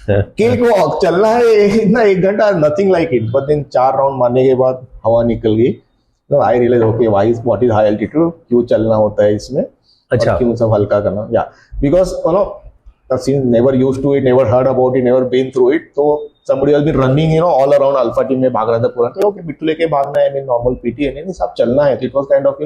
केक वॉक चलना है इतना 1 घंटा, nothing like it, but in 4 round मारने के बाद हवा निकल गई, I realize okay what is high altitude, क्यों चलना होता है इसमें, अच्छा, क्यों सब हल्का करना, या because never used to it, never heard about it, never been through it, तो somebody has been running all around alpha team में भाग रहा था पूरा, तो ओके बिट्टू लेके भागना है, मैं नॉर्मल पीटी है, नहीं साहब चलना है, it was kind of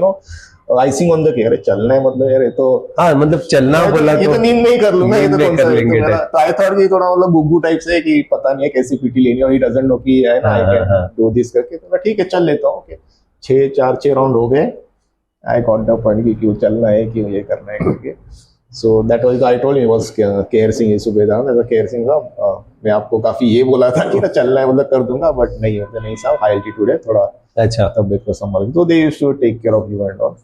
icing on the cake, अरे चलना है मतलब यार, ये तो हाँ मतलब चलना बोला ये तो नींद नहीं कर लूंगा, ये तो कौन सा लेंगे, तो आई थॉट कि थोड़ा मतलब गुग्गू टाइप से कि पता नहीं है कैसी पीटी लेनी, और ही डजंट नो कि है ना आई कैन डू दिस करके, तो ठीक है चल लेता हूँ, ओके 6 राउंड हो गए, आई गॉट द पॉइंट कि क्यों चलना है, क्यों ये करना है करके। So that was, I told him it was care Singh सूबेदार, ऐसा केयर सिंह साहब मैं आपको काफी ये बोला था कि चलना है मतलब कर दूंगा, बट नहीं होता, नहीं साहब हाई एल्टीट्यूड है थोड़ा, अच्छा, तबियत को संभाल, तो they used to take care of you and all.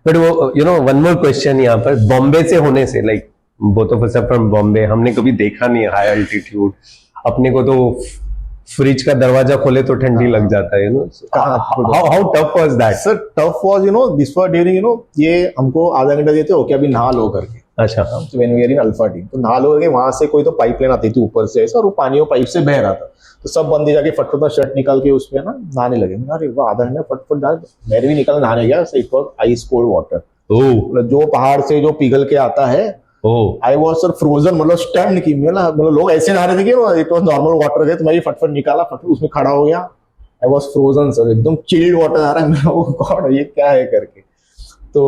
But वो वन मोर क्वेश्चन यहाँ पर, बॉम्बे से होने से, like both of us are from Bombay, हमने कभी देखा नहीं है हाई एल्टीट्यूड, अपने को तो फ्रिज का दरवाजा खोले तो ठंडी लग जाता है, how tough was that? Sir tough was this for during ये हमको आधा घंटा देते हो कि अभी नहा लो करके, अच्छा, when we are in alpha team, तो नहा लो करके, वहां से कोई तो पाइपलाइन आती थी ऊपर से ऐसा, और वो पानी वो पाइप से बह रहा था, तो सब बंदे जाके फटफट शर्ट निकाल के उसमें ना नहाने लगे, अरे वाह आधा घंटा फटफट जा, मैंने भी निकल नहाने गया, it was ice cold water, जो पहाड़ से जो पिघल के आता है, आई वॉज सर फ्रोजन, मतलब स्टैंड की मतलब लोग ऐसे नहा रहे थे कि इट वॉज नॉर्मल वाटर है, तो मैं भी फटफट निकाला, फटफट उसमें खड़ा हो गया, आई वॉज फ्रोजन सर, एकदम चिल्ड वाटर आ रहा है, मैं गॉड ये क्या है करके, तो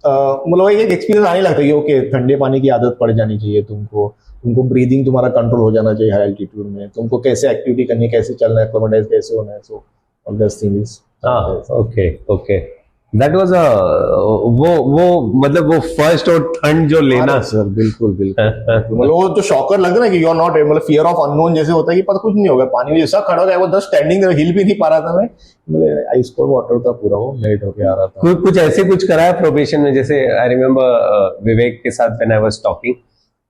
मतलब एक एक्सपीरियंस आने लगता है कि ओके ठंडे पानी की आदत पड़ जानी चाहिए तुमको ब्रीदिंग तुम्हारा कंट्रोल हो जाना चाहिए हाई एल्टीट्यूड में, तुमको कैसे एक्टिविटी करनी है, कैसे चलना है, एक्रोमेटाइज कैसे होना है, so all this thing is okay that was वो मतलब वो फर्स्ट और ठंड जो लेना, सर बिल्कुल मतलब वो जो शॉकर लगता है ना कि यू आर नॉट, मतलब फियर ऑफ अननोन जैसे होता है कि पता कुछ नहीं होगा, पानी में जैसा खड़ा हो गया, वो जस्ट स्टैंडिंग हिल भी नहीं पा रहा था मैं, मतलब आइस कोल्ड वाटर था पूरा, वो मेल्ट होके आ रहा था। कुछ ऐसे कुछ कराया प्रोबेशन में? जैसे आई रिमेम्बर विवेक के साथ व्हेन आई वाज टॉकिंग,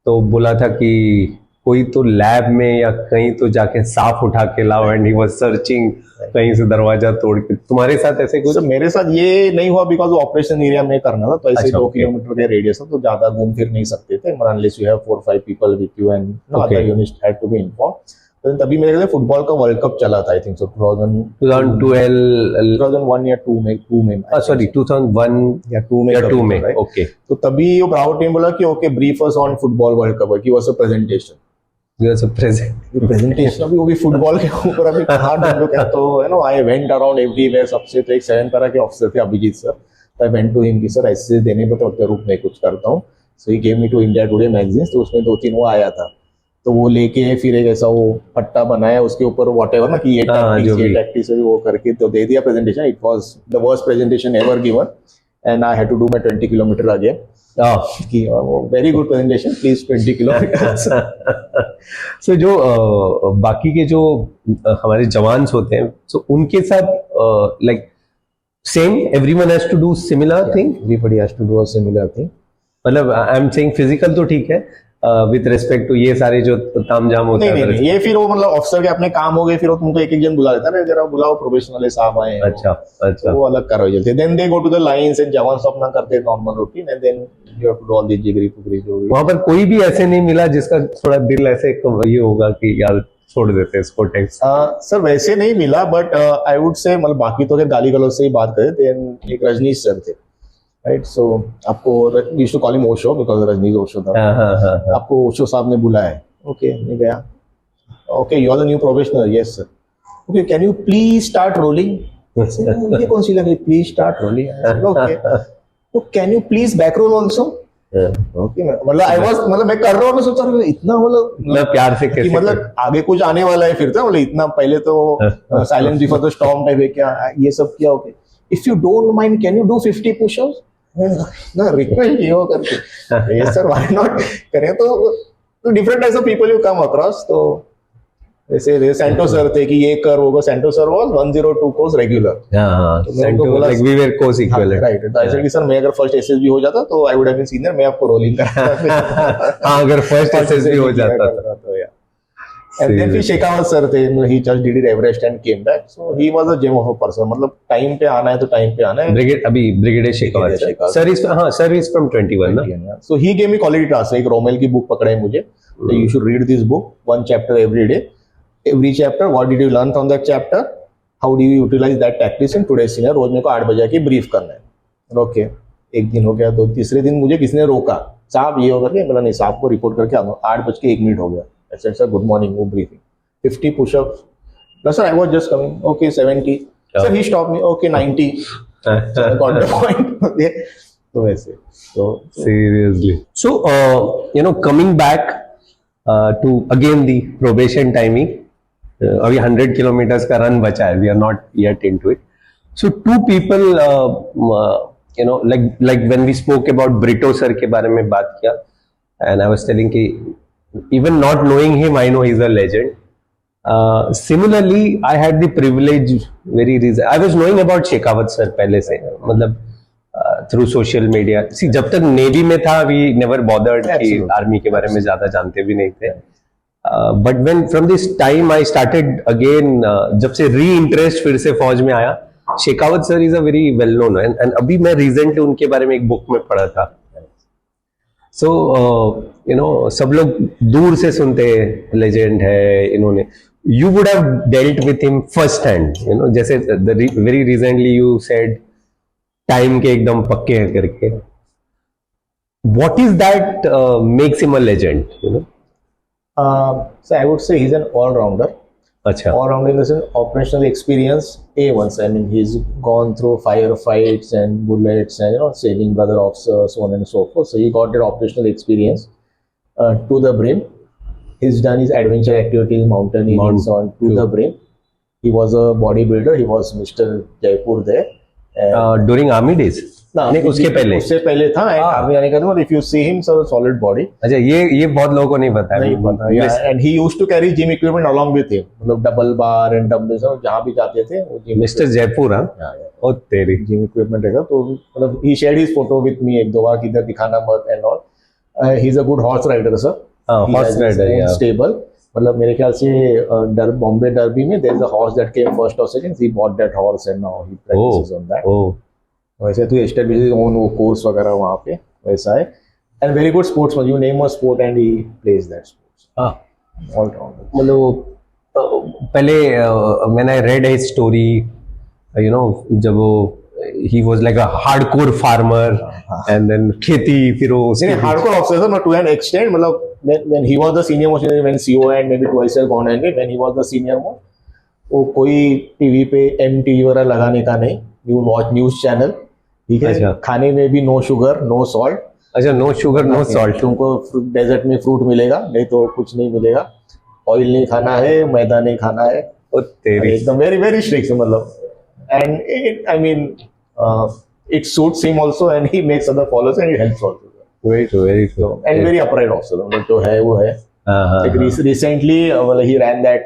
तो बोला था कि कोई तो लैब में या कहीं तो जाके साफ उठा के लाओ, एंड ही वाज सर्चिंग कहीं से दरवाजा तोड़ के, तुम्हारे साथ ऐसे कुछ? मेरे साथ ये नहीं हुआ, बिकॉज ऑपरेशन एरिया में करना था, तो ऐसे 2 किलोमीटर के रेडियस था, तो ज्यादा घूम फिर नहीं सकते थे, unless you have 4-5 people with you and other units had to be inform. तो तभी मेरे लिए फुटबॉल का वर्ल्ड कप चला था, आई थिंक सो 2001 या 2 में, सॉरी 2001 या 2 में, ओके। तो तभी वो ब्रावो टीम बोला कि okay brief us on football world cup, कि वाज अ प्रेजेंटेशन, प्रेजेंटेशन अभी वो भी फुटबॉल के ऊपर, अभी कहाँ ढूंढो क्या, तो आई वेंट अराउंड एवरीवेयर, सबसे तो एक 7 पैरा के ऑफिसर थे अभिजीत सर, तो आई वेंट टू हिम कि सर ऐसे देने पे तो रूप में कुछ करता हूँ, so he gave me two India today magazine, तो उसमें 2-3 वो आया था, तो वो लेके फिर एक ऐसा वो पट्टा बनाया, उसके ऊपर व्हाटएवर ना कि ये टैक्टिक्स वो करके तो दे दिया presentation. It was the worst presentation ever given and I had to do my 20 kilometre again, कि very good presentation please 20 kilometres. सो जो बाकी के जो हमारे जवान्स होते हैं, सो उनके साथ like Same, everyone has to do similar thing. Everybody has to do a similar thing. मतलब आई एम सेइंग फिजिकल तो ठीक है, विद रिस्पेक्ट टू ये सारे जो तामझाम होता नहीं है। नहीं ये फिर वो मतलब ऑफिसर के अपने काम हो गए, फिर वो तुमको एक एक जन बुला लेता है ना, जरा बुलाओ प्रोफेशनल है साहब आए हैं। अच्छा अच्छा। तो वो अलग कार्रवाई चलती है। Then they go to the lines and जवान सब अपना करते normal routine, and then you have to do all the जिगरी पुगरी जो भी। वहां पर कोई भी ऐसे नहीं मिला जिसका थोड़ा दिल ऐसे ये होगा कि यार छोड़ देते हैं इसको टेक्स? सर वैसे नहीं मिला, बट आई वुड से मतलब बाकी तो अगर गाली गलौज से ही बात करें, देन एक रजनीश सर थे, राइट? सो आपको used to call him Osho because Rajneesh Osho था। हाँ। आपको ओशो साहब ने बुलाया है, ओके मैं गया, okay you are the new professional, yes sir, okay can you please start rolling? ये कौन सी लगी प्लीज स्टार्ट रोलिंग? ओके तो can you please back roll also? Okay मतलब आई वाज मतलब मैं कर रहा हूँ, मैं सोच रहा हूँ इतना मतलब प्यार से कि कैसे मतलब आगे कुछ आने वाला है फिर था, मतलब इतना पहले तो silence before the storm type है क्या ये सब किया। Okay if you don't mind can you do 50 pushups? ना रिक्वेस्ट ये हो करके यस सर व्हाई नॉट करें। तो different types of people you come across. तो वैसे सैंटो सर थे कि ये कर होगा, सैंटो सर वाज 102 कोर्स रेगुलर। हाँ, तो मैं उनको बोला like we were course equivalent, right? तो आई सेड कि सर मैं अगर फर्स्ट एसएसबी हो जाता तो I would have been senior, मैं आपको रोलिंग कराता। हाँ अगर फर्स्ट एसएसबी हो जाता तो या एंड देन फिर शेखावत सर थे, he just did Everest and came back. So he was a gem of a person, मतलब टाइम पे आना है तो टाइम पे आना है। ब्रिगेड अभी ब्रिगेडियर शेखावत सर इज, हाँ सर इज फ्रॉम 21 ना। So he gave me quality task, एक रोमेल की बुक पकड़ाई मुझे, तो you should read this book, one chapter every day, every chapter what did you learn from that chapter, how do you utilize that tactics in today's scenario। रोज मेरे को 8 बजे की brief करना है। ओके एक दिन हो गया, तो तीसरे दिन मुझे किसी ने रोका, साहब ये होगा, बोला नहीं साहब को रिपोर्ट करके आ दो। 8:01 हो गया, ऐसे सर गुड मॉर्निंग, वो briefing 50 pushups. No sir, I was just coming. Okay, 70. Yeah. Sir, he stopped me. Okay, 90. So I got the point. तो वैसे तो seriously. So coming back to again the probation timing. अभी 100 kilometres का run बचा है, we are not yet into it. So to people like when we spoke about Brito sir के बारे में बात किया, and I was telling कि even not knowing him I know he's a legend. Similarly I had the privilege I was knowing about Shekhawat sir पहले से, मतलब through social media। See जब तक नेवी में था we never bothered कि army के बारे में ज्यादा जानते भी नहीं थे। But when from this time I started again, जब से री इंटरेस्ट फिर से फौज में आया, Shekhawat sir is a very well known, and अभी मैं रिसेंटली उनके बारे में एक बुक में पढ़ा था। सो सब लोग दूर से सुनते हैं लेजेंड है इन्होंने, you would have dealt with him first hand, जैसे very recently you said time के एकदम पक्के हैं करके। What is that makes him a legend? So I would say he's an all-rounder. अच्छा, All-rounder in the sense operational experience A1. I mean he's gone through firefights and bullets and saving brother officers, so on and so forth. So he got that operational experience to the brim. He's done his adventure activities, mountaineering, so on to the brim. He was a bodybuilder. He was Mr. Jaipur there. during army days? नहीं, उसके पहले था army आने का। If you see him so solid body. अच्छा, ये बहुत लोगों को नहीं पता है। And he used to carry gym equipment along with him, मतलब डबल बार एंड डंबल्स, जहां भी जाते थे वो जिम। मिस्टर जयपुर, हां ओ तेरी जिम इक्विपमेंट रहेगा। तो मतलब he shared his photo with me एक दो बार, किधर दिखाना मत and all. He is a good horse rider sir. Horse rider stable, मतलब मेरे ख्याल से बॉम्बे डर्बी में there is a horse that came first और second, he bought that horse and now he practises on that. वैसे तो establish own वो course वगैरह वहाँ पे वैसा है। And very good sportsman, you name a sport and he plays that sports all rounder. मतलब पहले मैंने रेड हिज स्टोरी, जब वो he was like a hardcore farmer and then खेती, फिर वो hardcore officer not to an extent, मतलब when he was the senior most, when CO and maybe twice gone and when he was the senior most, वो कोई TV पे MTV वगैरह लगाने का नहीं, यू वॉच न्यूज चैनल, ठीक है। अच्छा। खाने में भी नो शुगर नो सॉल्ट। अच्छा, नो शुगर नो सॉल्ट। तुमको डेजर्ट में फ्रूट मिलेगा, नहीं तो कुछ नहीं मिलेगा। ऑयल नहीं खाना है, मैदा नहीं खाना है, एकदम वेरी वेरी स्ट्रिक्ट, मतलब। And I mean it suits him also and he makes other followers and he helps also. Very true, very true. And very upright also, मतलब जो है वो है। हाँ, रिसेंटली ही रैन दैट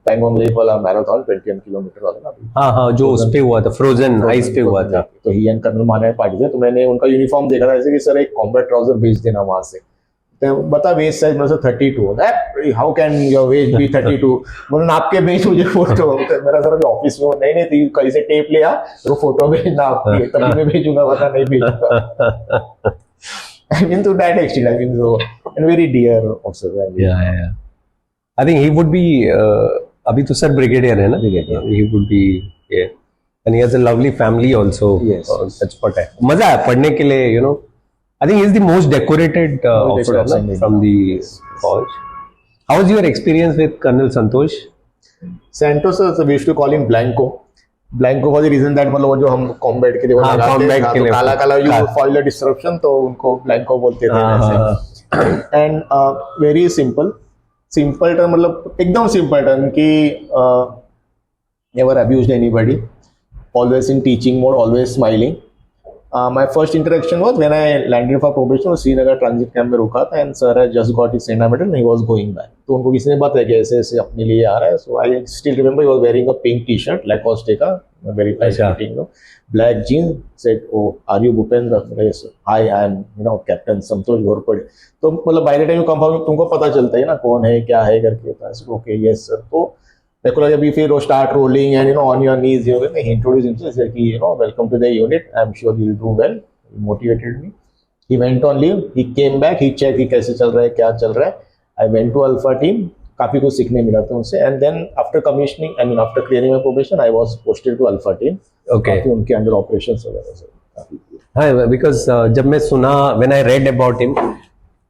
पैंगोंग लेक वाला marathon 21 kilometre वाला ना अभी। हाँ, जो उस पे हुआ था, फ्रोजन आइस पे हुआ था। तो ही एंड कर्नल माने पार्टी थे, तो मैंने उनका यूनिफॉर्म देखा था ऐसे कि सर एक कॉम्बैट ट्राउजर भेज देना वहां से। तो बता वेस्ट साइज मेरे से 32, how can your waist be 32? बोले नाप के भेज मुझे फोटो। मेरा सर अभी ऑफिस में नहीं नहीं तो कहीं से टेप ले आ तो फोटो भेजना आपकी, तभी मैं भेजूंगा, वरना नहीं भेजूंगा। I mean to that extent, I mean so, and very dear also. Yeah. I think he would be अभी तो सर ब्रिगेडियर है ना, he would be, yeah. And he has a lovely family also. Yes. That's what है, मजा है पढ़ने के लिए, you know. I think he is the most decorated officer from the force. How was your experience with Colonel Santosh? Santos, we used to call him Blanco. Blanco for the reason that मतलब वो जो हम combat के लिए वो लगाते हैं, तो काला काला यू फॉइल द डिस्ट्रप्शन, तो उनको ब्लैंको बोलते थे वैसे। एंड वेरी सिंपल टर्म, मतलब एकदम सिंपल टर्म कि never abused anybody, always in teaching mode, always smiling. My first interaction was when I landed for probation, Srinagar transit camp में रुका था, and sir had just got his Sena medal and he was going back. तो उनको किसी ने बताया कि ऐसे ऐसे अपने लिए आ रहा है। So I still remember he was wearing a pink T shirt Lacoste का, very tight fitting, no, black jeans, said O are you Bhupendra? Yes I am captain Santosh Ghorpade. तो मतलब by the time you confirm तुमको पता चलता है ना कौन है क्या है करके। तो ओके यस सर। तो देखो अभी फिर वो start rolling and on your knees, he introduce himself कि welcome to the unit, I am sure you will do well, motivated me. He went on leave, he came back, he check कि कैसे चल रहा है, क्या चल रहा है। I went to alpha team, काफी कुछ सीखने मिला था उनसे। And then after commissioning, I mean after clearing my probation, I was posted to alpha team. Okay. उनके अंडर ऑपरेशंस वगैरह सब। हाँ, because जब मैं सुना, when I read about him,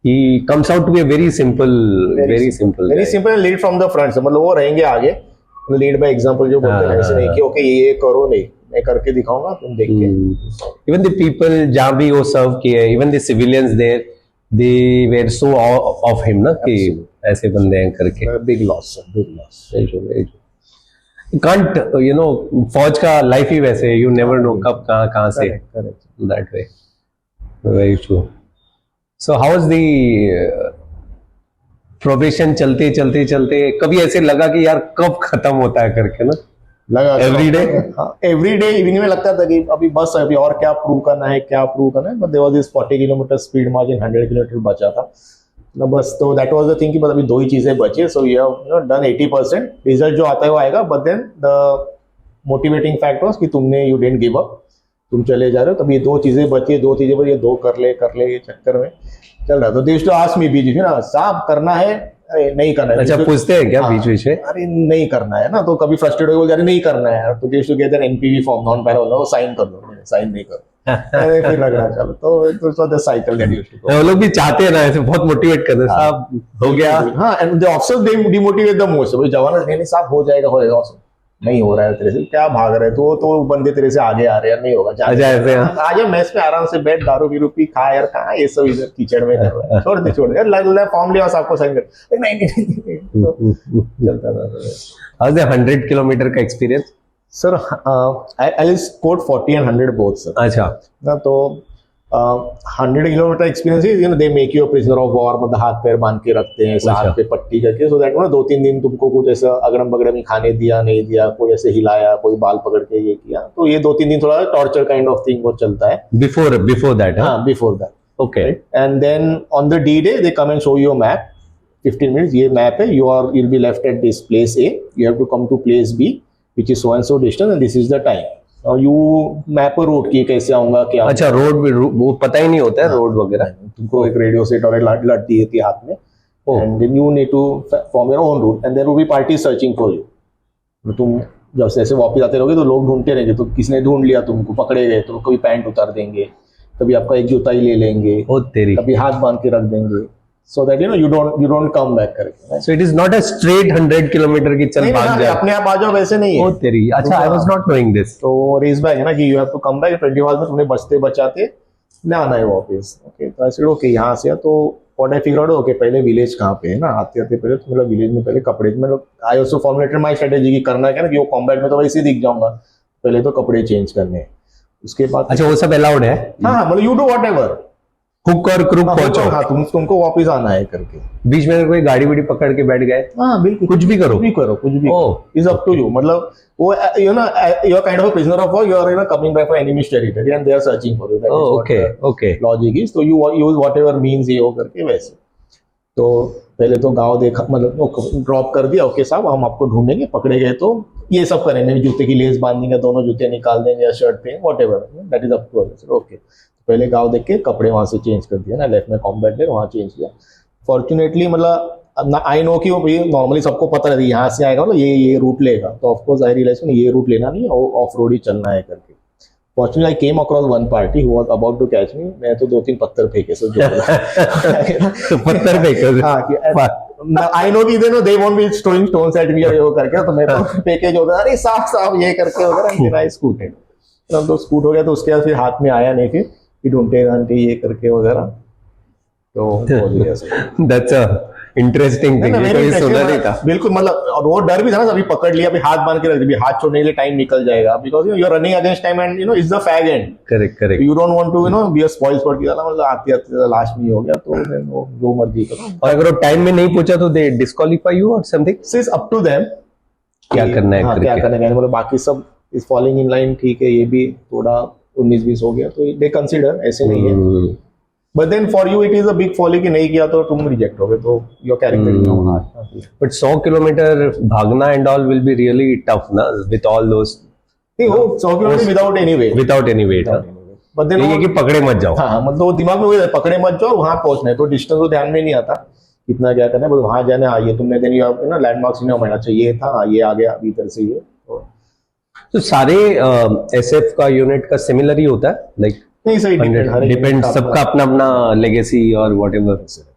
he comes out to be a very simple guy. Lead from the front से, मतलब वो रहेंगे आगे, लीड बाय एग्जांपल जो बोलते हैं, ऐसे नहीं कि ओके ये करो, नहीं मैं करके दिखाऊंगा तुम देख के। Even the people जहाँ भी वो सर्व किए, even the civilians there, they were so of him ना कि ऐसे बंदे हैं करके। Big loss, big loss. Can't, you know, फौज का लाइफ ही वैसे, you never know कब कहाँ से, that way, very true. So how was the probation? चलते कभी ऐसे लगा कि यार कब खत्म होता है करके ना? लगा एवरी डे इवनिंग में लगता था कि अभी बस अभी और क्या प्रूव करना है, but there was this 40 kilometre speed margin, 100 kilometre बचा था ना बस। तो दैट वाज द थिंग कि बस अभी दो ही चीजें बची, so you have done 80%, result जो आता है वो आएगा, but then the motivating fact was कि तुमने यू डिडंट गिव अप, तुम चले जा रहे हो। तभी दो चीजें बची, दो चीजें बची, दो कर ले ये चक्कर में चल रहा। तो they used to ask me बीच में ना, साहब करना है, अरे नहीं करना है। अच्छा, पूछते हैं क्या बीच बीच में? अरे नहीं करना है ना, तो कभी फ्रस्ट्रेट हो गया, नहीं करना है, तो they used to get an NPV form, non para वाला, वो साइन कर दो, साइन नहीं करो। अरे फिर रगड़ा चलो, तो the cycle that used to. वो लोग भी चाहते हैं ना ऐसे, बहुत मोटिवेट करते हैं, साहब हो गया। हाँ, and the officers they demotivate the most. भाई जवान नहीं साहब हो जाएगा, नहीं हो रहा है तेरे से, क्या भाग रहे तो बंदे तेरे से आगे आ रहे हैं, नहीं होगा, आज मैच पे आराम से बैठ, दारू बीरू पी, खा यार, कहाँ ये सब इधर कीचड़ में कर रहा है, छोड़ दे यार, लग फॉर्म लिया आपको साइन कर, नहीं चलता था। 100 किलोमीटर का experience sir, I scored 40 and 100 both sir. अच्छा ना, तो 100 kilometre experience he, they make you a prisoner of war, मतलब हाथ पैर बांध के रखते हैं, हाथ पे पट्टी करके, सो दैट 2-3 दिन तुमको कुछ ऐसा अगड़म बगड़म ही खाने दिया, नहीं दिया, कोई ऐसे हिलाया, कोई बाल पकड़ के ये किया, तो ये 2-3 दिन थोड़ा टॉर्चर काइंड ऑफ थिंग वो चलता है। Before that? हाँ, before that. Okay. And then on the D day they come and show you map, 15 minutes, ये मैप है, you'll be left at this place A, you have to come to place B, which is so and so distance, and this is the time. Now you map a road की कैसे आऊंगा, क्या। अच्छा, road वो पता ही नहीं होता है, रोड वगैरह? तुमको एक रेडियो सेट और एक लट दी थी हाथ में, and then you need to form your own route, and there will be parties searching for you. तुम जब से ऐसे वापस आते रहोगे तो लोग ढूंढते रहेंगे, तो किसने ढूंढ लिया तुमको, पकड़े गए तो कभी पैंट उतार देंगे, कभी आपका एक जूता ही ले लेंगे, कभी हाथ बांध के रख देंगे, so that you don't come back करके। So it is not a straight 100 kilometre की चल भाग जाए, अपने आप आ जाओ, वैसे नहीं है। तेरी, अच्छा, I was not knowing this। तो रेस बैक है ना कि you have to come back 20 hours में, तुमने बचते बचाते ना आना है वापस। ओके, तो ऐसे ओके यहाँ से, तो what I figure out, okay पहले विलेज कहाँ पे है ना, आते पहले तो मतलब विलेज में पहले कपड़े, मतलब I also formulated my strategy की करना क्या ना कि वो कॉम्बैट में तो वैसे ही दिख जाऊंगा, पहले तो कपड़े चेंज करने, उसके बाद। अच्छा, वो सब अलाउड है? हाँ, मतलब यू डू व्हाटएवर, हुक और क्रुक पहुंचो, हाँ तुमको वापस आना है करके। बीच में कोई गाड़ी वाड़ी पकड़ के बैठ गए, हाँ बिल्कुल, कुछ भी करो, कुछ भी Oh, is up to you. मतलब वो you know you are kind of prisoner of war, you are coming back from enemy territory and they are searching for you. Okay okay, logic is, तो you use whatever means ये वो करके वैसे। तो पहले तो गांव देखा, मतलब ड्रॉप कर दिया, ओके साहब हम आपको ढूंढेंगे, पकड़े गए तो ये सब करेंगे, जूते की लेस बांध देंगे, दोनों जूते निकाल देंगे या शर्ट पे, whatever that is up to us. Okay, पहले गांव देख के कपड़े वहां से चेंज कर दिया ना, लेफ्ट में कॉम्बैट वेयर वहां चेंज किया। फॉर्चुनेटली मतलब आई नो कि वो नॉर्मली सबको पता रहता है यहाँ से आएगा मतलब ये रूट लेगा, तो ऑफकोर्स आई रियलाइज ये रूट लेना नहीं है, ऑफ रोड ही चलना है करके। Fortunately I came across one party who was about to catch me. मैं तो 2-3 पत्थर फेंके सो जो तो पत्थर फेंके, हाँ आई नो कि they won't be throwing stones at me और वो करके, तो मैं तो पैकेज हो गया, अरे साफ ये करके वगैरह, आई स्कूटेड। तो स्कूट हो गया, तो उसके बाद फिर हाथ में आया नहीं, फिर कि ढूंढते घंटे ये करके वगैरह, तो हो गया sir. That's a interesting thing, ये सुना नहीं था। बिल्कुल, मतलब और वो डर भी था ना, अभी पकड़ लिया, अभी हाथ बांध के रख दिया, हाथ छोड़ने के लिए टाइम निकल जाएगा, because you are running against time and it's the fag end. Correct, you don't want to be a spoil sport की तरह, मतलब आते आते लास्ट में ही हो गया, तो वो जो मर्जी करो। और अगर वो टाइम में नहीं पहुंचा तो दे डिस्क्वालीफाई यू और something, it's up to them क्या करना है क्या करना है, मतलब बाकी सब इज फॉलोइंग इन लाइन, ठीक है, ये भी थोड़ा 19-20 हो गया, तो दे कंसीडर, ऐसे नहीं है। But then for you it is a big folly कि नहीं किया तो तुम रिजेक्ट हो गए, तो you are carrying that in your heart. But 100 kilometre भागना and all will be really tough ना, विद ऑल दोस, नहीं वो 100 kilometre without any weight, without any weight. But then ये कि पकड़े मत जाओ, हाँ मतलब वो दिमाग में वही पकड़े मत जाओ, वहां पहुंचना है, तो डिस्टेंस तो ध्यान में नहीं आता कितना क्या करना है, बस वहां जाना है, ये तुमने देन यू हैव ना लैंडमार्क्स इन माइंड, अच्छा ये था, ये आ गया इधर से ये। तो सारे एसएफ का यूनिट का सिमिलर ही होता है, लाइक नहीं सही डिपेंड, सबका अपना अपना लेगेसी और व्हाटएवर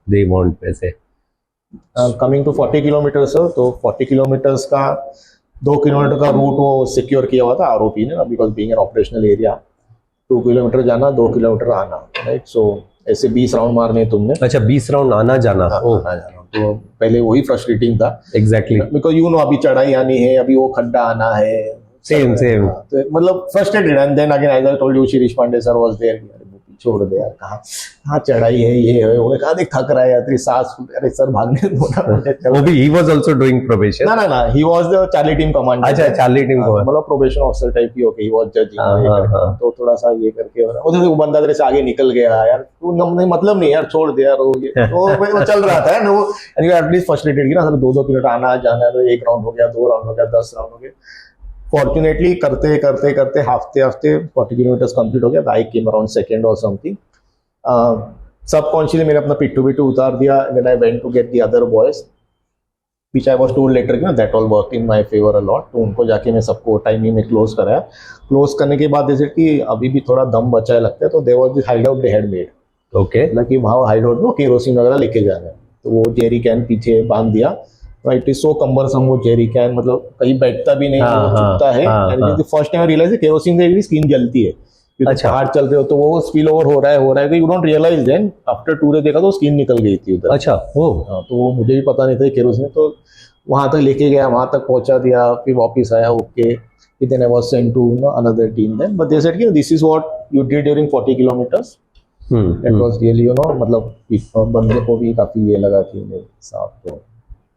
दे वांट। वैसे कमिंग टू 40 किलोमीटर सर, तो 40 किलोमीटर्स का 2 किलोमीटर का रूट वो सिक्योर किया हुआ था आरओपी ने, because being an operational area, 2 kilometre जाना 2 किलोमीटर आना, राइट। सो ऐसे 20 राउंड मारने तुमने। अच्छा 20 राउंड आना जाना, आना जाना, तो पहले वही फ्रस्ट्रेटिंग था, एग्जैक्टली, बिकॉज यू नो अभी चढ़ाई आनी है, अभी वो खड्डा आना है, सेम तो मतलब frustrated. And then again as I told you, Shirish Pande sir was there, छोड़ दे यार, कहाँ चढ़ाई है, ये है वो, कहा देख थक रहा है यार, तेरी सांस, अरे सर भागने दो ना। वो भी he was also doing probation, ना he was the Charlie team commander. अच्छा चार्ली टीम को, मतलब प्रोबेशन ऑफिसर टाइप की, ओके, ही वाज जजिंग, तो थोड़ा सा ये करके उधर वो बंदा तेरे से आगे निकल गया यार, तू नहीं मतलब नहीं यार, छोड़ दे यार, वो चल रहा था ना, वो एटलीस्ट फ्रस्ट्रेटेड की ना सर, 2-2 किलोमीटर आना जाना, तो 1 राउंड हो गया, 2 राउंड हो गया, 10 राउंड हो गए। फॉर्चुनेटली करते करते करते हफ्ते 40 किलोमीटर कंप्लीट हो गया, आई केम अराउंड सेकंड और समथिंग। सबकॉन्शियसली मैंने अपना पिट्ठू उतार दिया, then I went to get the other boys which I was told later कि that all work in my favour a lot, तो उनको जाके मैं सबको टाइमिंग में क्लोज कराया। क्लोज करने के बाद जैसे कि अभी भी थोड़ा दम बचा है लगता है, तो there was this hideout they had made, okay, मतलब कि वहाँ हाइड आउट में केरोसिन वगैरह लेके जाना है, तो वो जेरी कैन पीछे बांध दिया। इट इज सो कम्बरसम, वो जेरी कैन मतलब कहीं बैठता भी नहीं, चुपता है। And first time I realise kerosene से स्किन जलती है, अच्छा, बाहर चल रहे हो तो वो स्पिल ओवर हो रहा है, you don't realise, then after 2 days देखा तो स्किन निकल गई थी उधर। अच्छा, वो तो वो मुझे भी पता नहीं था केरोसिन, तो वहां तक लेके गया, वहां तक पहुंचा दिया, फिर वापस आया, okay, then I was sent to another team then, but they said कि this is what you did during 40 kilometres, that was really मतलब बंदे को भी काफी ये लगा कि नहीं साहब, तो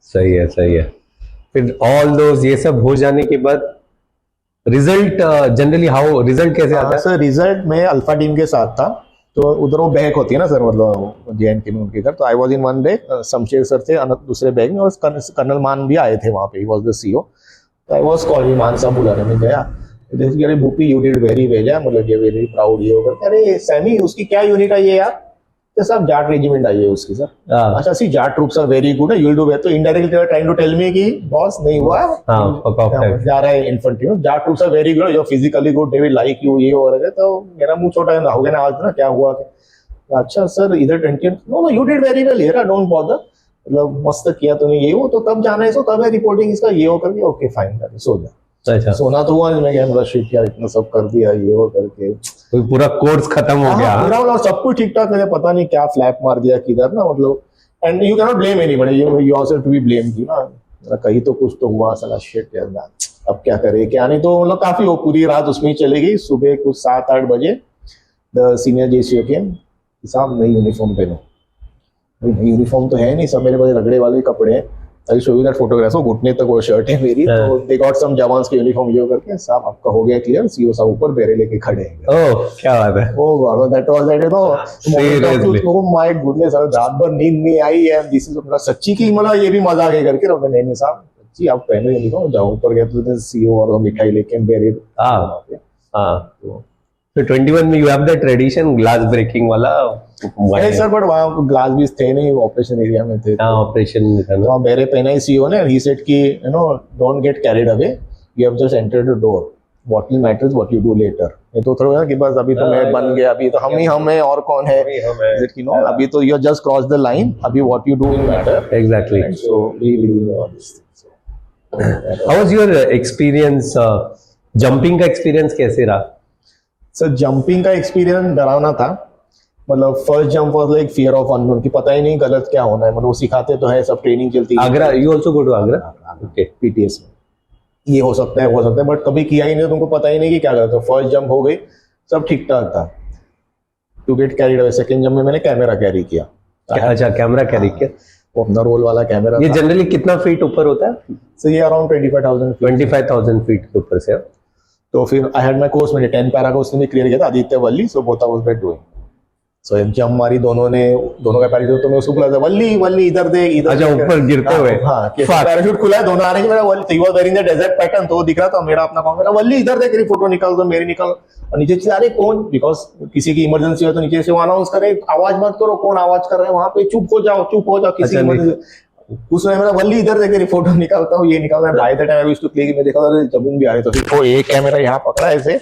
सही है। फिर ऑल दोस ये सब हो जाने के बाद रिजल्ट जनरली हाउ रिजल्ट कैसे आता है? सर रिजल्ट में अल्फा टीम के साथ था, तो उधर वो बैग होती है ना सर, मतलब JNK में उनके घर, तो I was in one bag, Shamsher sir थे दूसरे बैग में, और कर्नल मान भी आए थे वहाँ पे, ही वाज द CEO, तो आई वाज कॉल्ड, मान साहब बुलाने में गया, जैसे अरे Bhupi you did very well यार, मतलब ये वेरी प्राउड, ये होगा, अरे सैमी उसकी क्या यूनिट आई है यार, तो सब जाट रेजिमेंट आई है उसकी सर। अच्छा see Jat troops are very good, you will do well, तो indirectly they are trying to tell me कि बॉस नहीं हुआ, जा रहा है इन्फेंट्री में, Jat troops are very good, you are physically good, they will like you, ये हो रहा है, तो मेरा मुंह छोटा हो गया ना आज ना, क्या हुआ, अच्छा सर इधर 20 no you did very well here, don't bother, मतलब मस्त किया तूने, ये वो तो कब जाना है, सो कब है रिपोर्टिंग इसका, ये हो करके, ओके फाइन सो जा। अच्छा, सोना तो हुआ, मैं क्या शिट यार, इतना सब कर दिया, ये हो करके, तो पूरा कोर्स खत्म हो गया, पूरा मतलब सब कुछ ठीक ठाक है, पता नहीं क्या फ्लैप मार दिया किधर ना, मतलब and you can not blame anybody, you yourself to be blame की ना, कहीं तो कुछ तो हुआ, साला शिट यार ना, अब क्या करे क्या नहीं, तो मतलब काफी वो पूरी रात उसमें ही चली गई। सुबह कुछ 7-8 बजे द सीनियर JCO केम, साहब नई यूनिफॉर्म पहनो। नई यूनिफॉर्म तो है नहीं, सब मेरे पास रगड़े वाले कपड़े हैं। I show you that photograph, घुटने तक वो शर्ट है मेरी, तो दे गॉट सम जवान्स की यूनिफॉर्म ये करके, साहब आपका हो गया क्लियर, सीओ साहब ऊपर बेरे लेके खड़े हैं। ओह क्या बात है। Oh God, that was that, you know, Seriously? Oh my goodness, रात भर नींद नहीं आई है, दिस इज सच्ची की, मतलब ये भी मजाक है करके रहो। नहीं साहब सच्ची आप पहले यूनिफॉर्म जाओ। ऊपर गया तो सीओ और मिठाई लेके बेरे। हाँ तो 21 में you have the tradition glass breaking वाला। नहीं सर, बट वहाँ ग्लास भी थे नहीं, ऑपरेशन एरिया में थे। हाँ ऑपरेशन में था ना। वहाँ बेरे पहना ही सीओ ने, ही सेड कि you no don't get carried away, you have just entered the door, what will matters what you do later. ये तो थोड़ा कि बस अभी तो मैं बन गया, अभी तो हम ही हम हैं और कौन है, you know, अभी तो you just cross the line, अभी what you do will matter. Exactly. So we believe all this. How was your experience, jumping का एक्सपीरियंस कैसे रहा? सर जंपिंग का एक्सपीरियंस डरावना था। मतलब first jump was like fear of unknown, कि पता ही नहीं गलत क्या होना है। मतलब वो सिखाते तो है, सब ट्रेनिंग चलती है। Agra, you also go to Agra? Okay, PTS में ये हो सकता है, बट कभी किया ही नहीं, तुमको पता ही नहीं कि क्या गलत है। फर्स्ट जंप हो गई, सब ठीक ठाक था। To get carried away, second jump में मैंने कैमरा कैरी किया। अच्छा कैमरा कैरी किया, वो अपना रोल वाला कैमरा। ये जनरली कितना फीट ऊपर होता है? सो ये अराउंड 25,000 25,000 फीट के ऊपर से। तो फिर आई हैड माय कोर्स, मैंने 10 पैरा का उसने क्लियर किया था, Aditya Valli, so both was that doing. So jump मारी दोनों का पैराशूट, तो मैं उसको बुलाया था, वल्ली वल्ली इधर देख इधर। अच्छा ऊपर गिरते हुए। हाँ पैराशूट खुला है, दोनों आ रहे हैं, मेरा Valli, he was wearing the desert pattern, तो वो दिख रहा था। मेरा अपना काम मेरा, वल्ली इधर देख, तेरी फोटो निकाल दो, मेरी निकाल। और नीचे से अरे कौन, बिकॉज किसी की इमरजेंसी हो तो नीचे से वो अनाउंस करे, आवाज मत करो, कौन आवाज कर रहे हैं वहां पे, चुप हो जाओ किसी की इमरजेंसी। उसने मेरा वल्ली इधर देखे, फोटो निकालता हूँ, ये निकालता है। By the time I used to click, मैं देखा था जबून भी आ रहे, तो फिर वो एक कैमरा यहाँ पकड़ा ऐसे,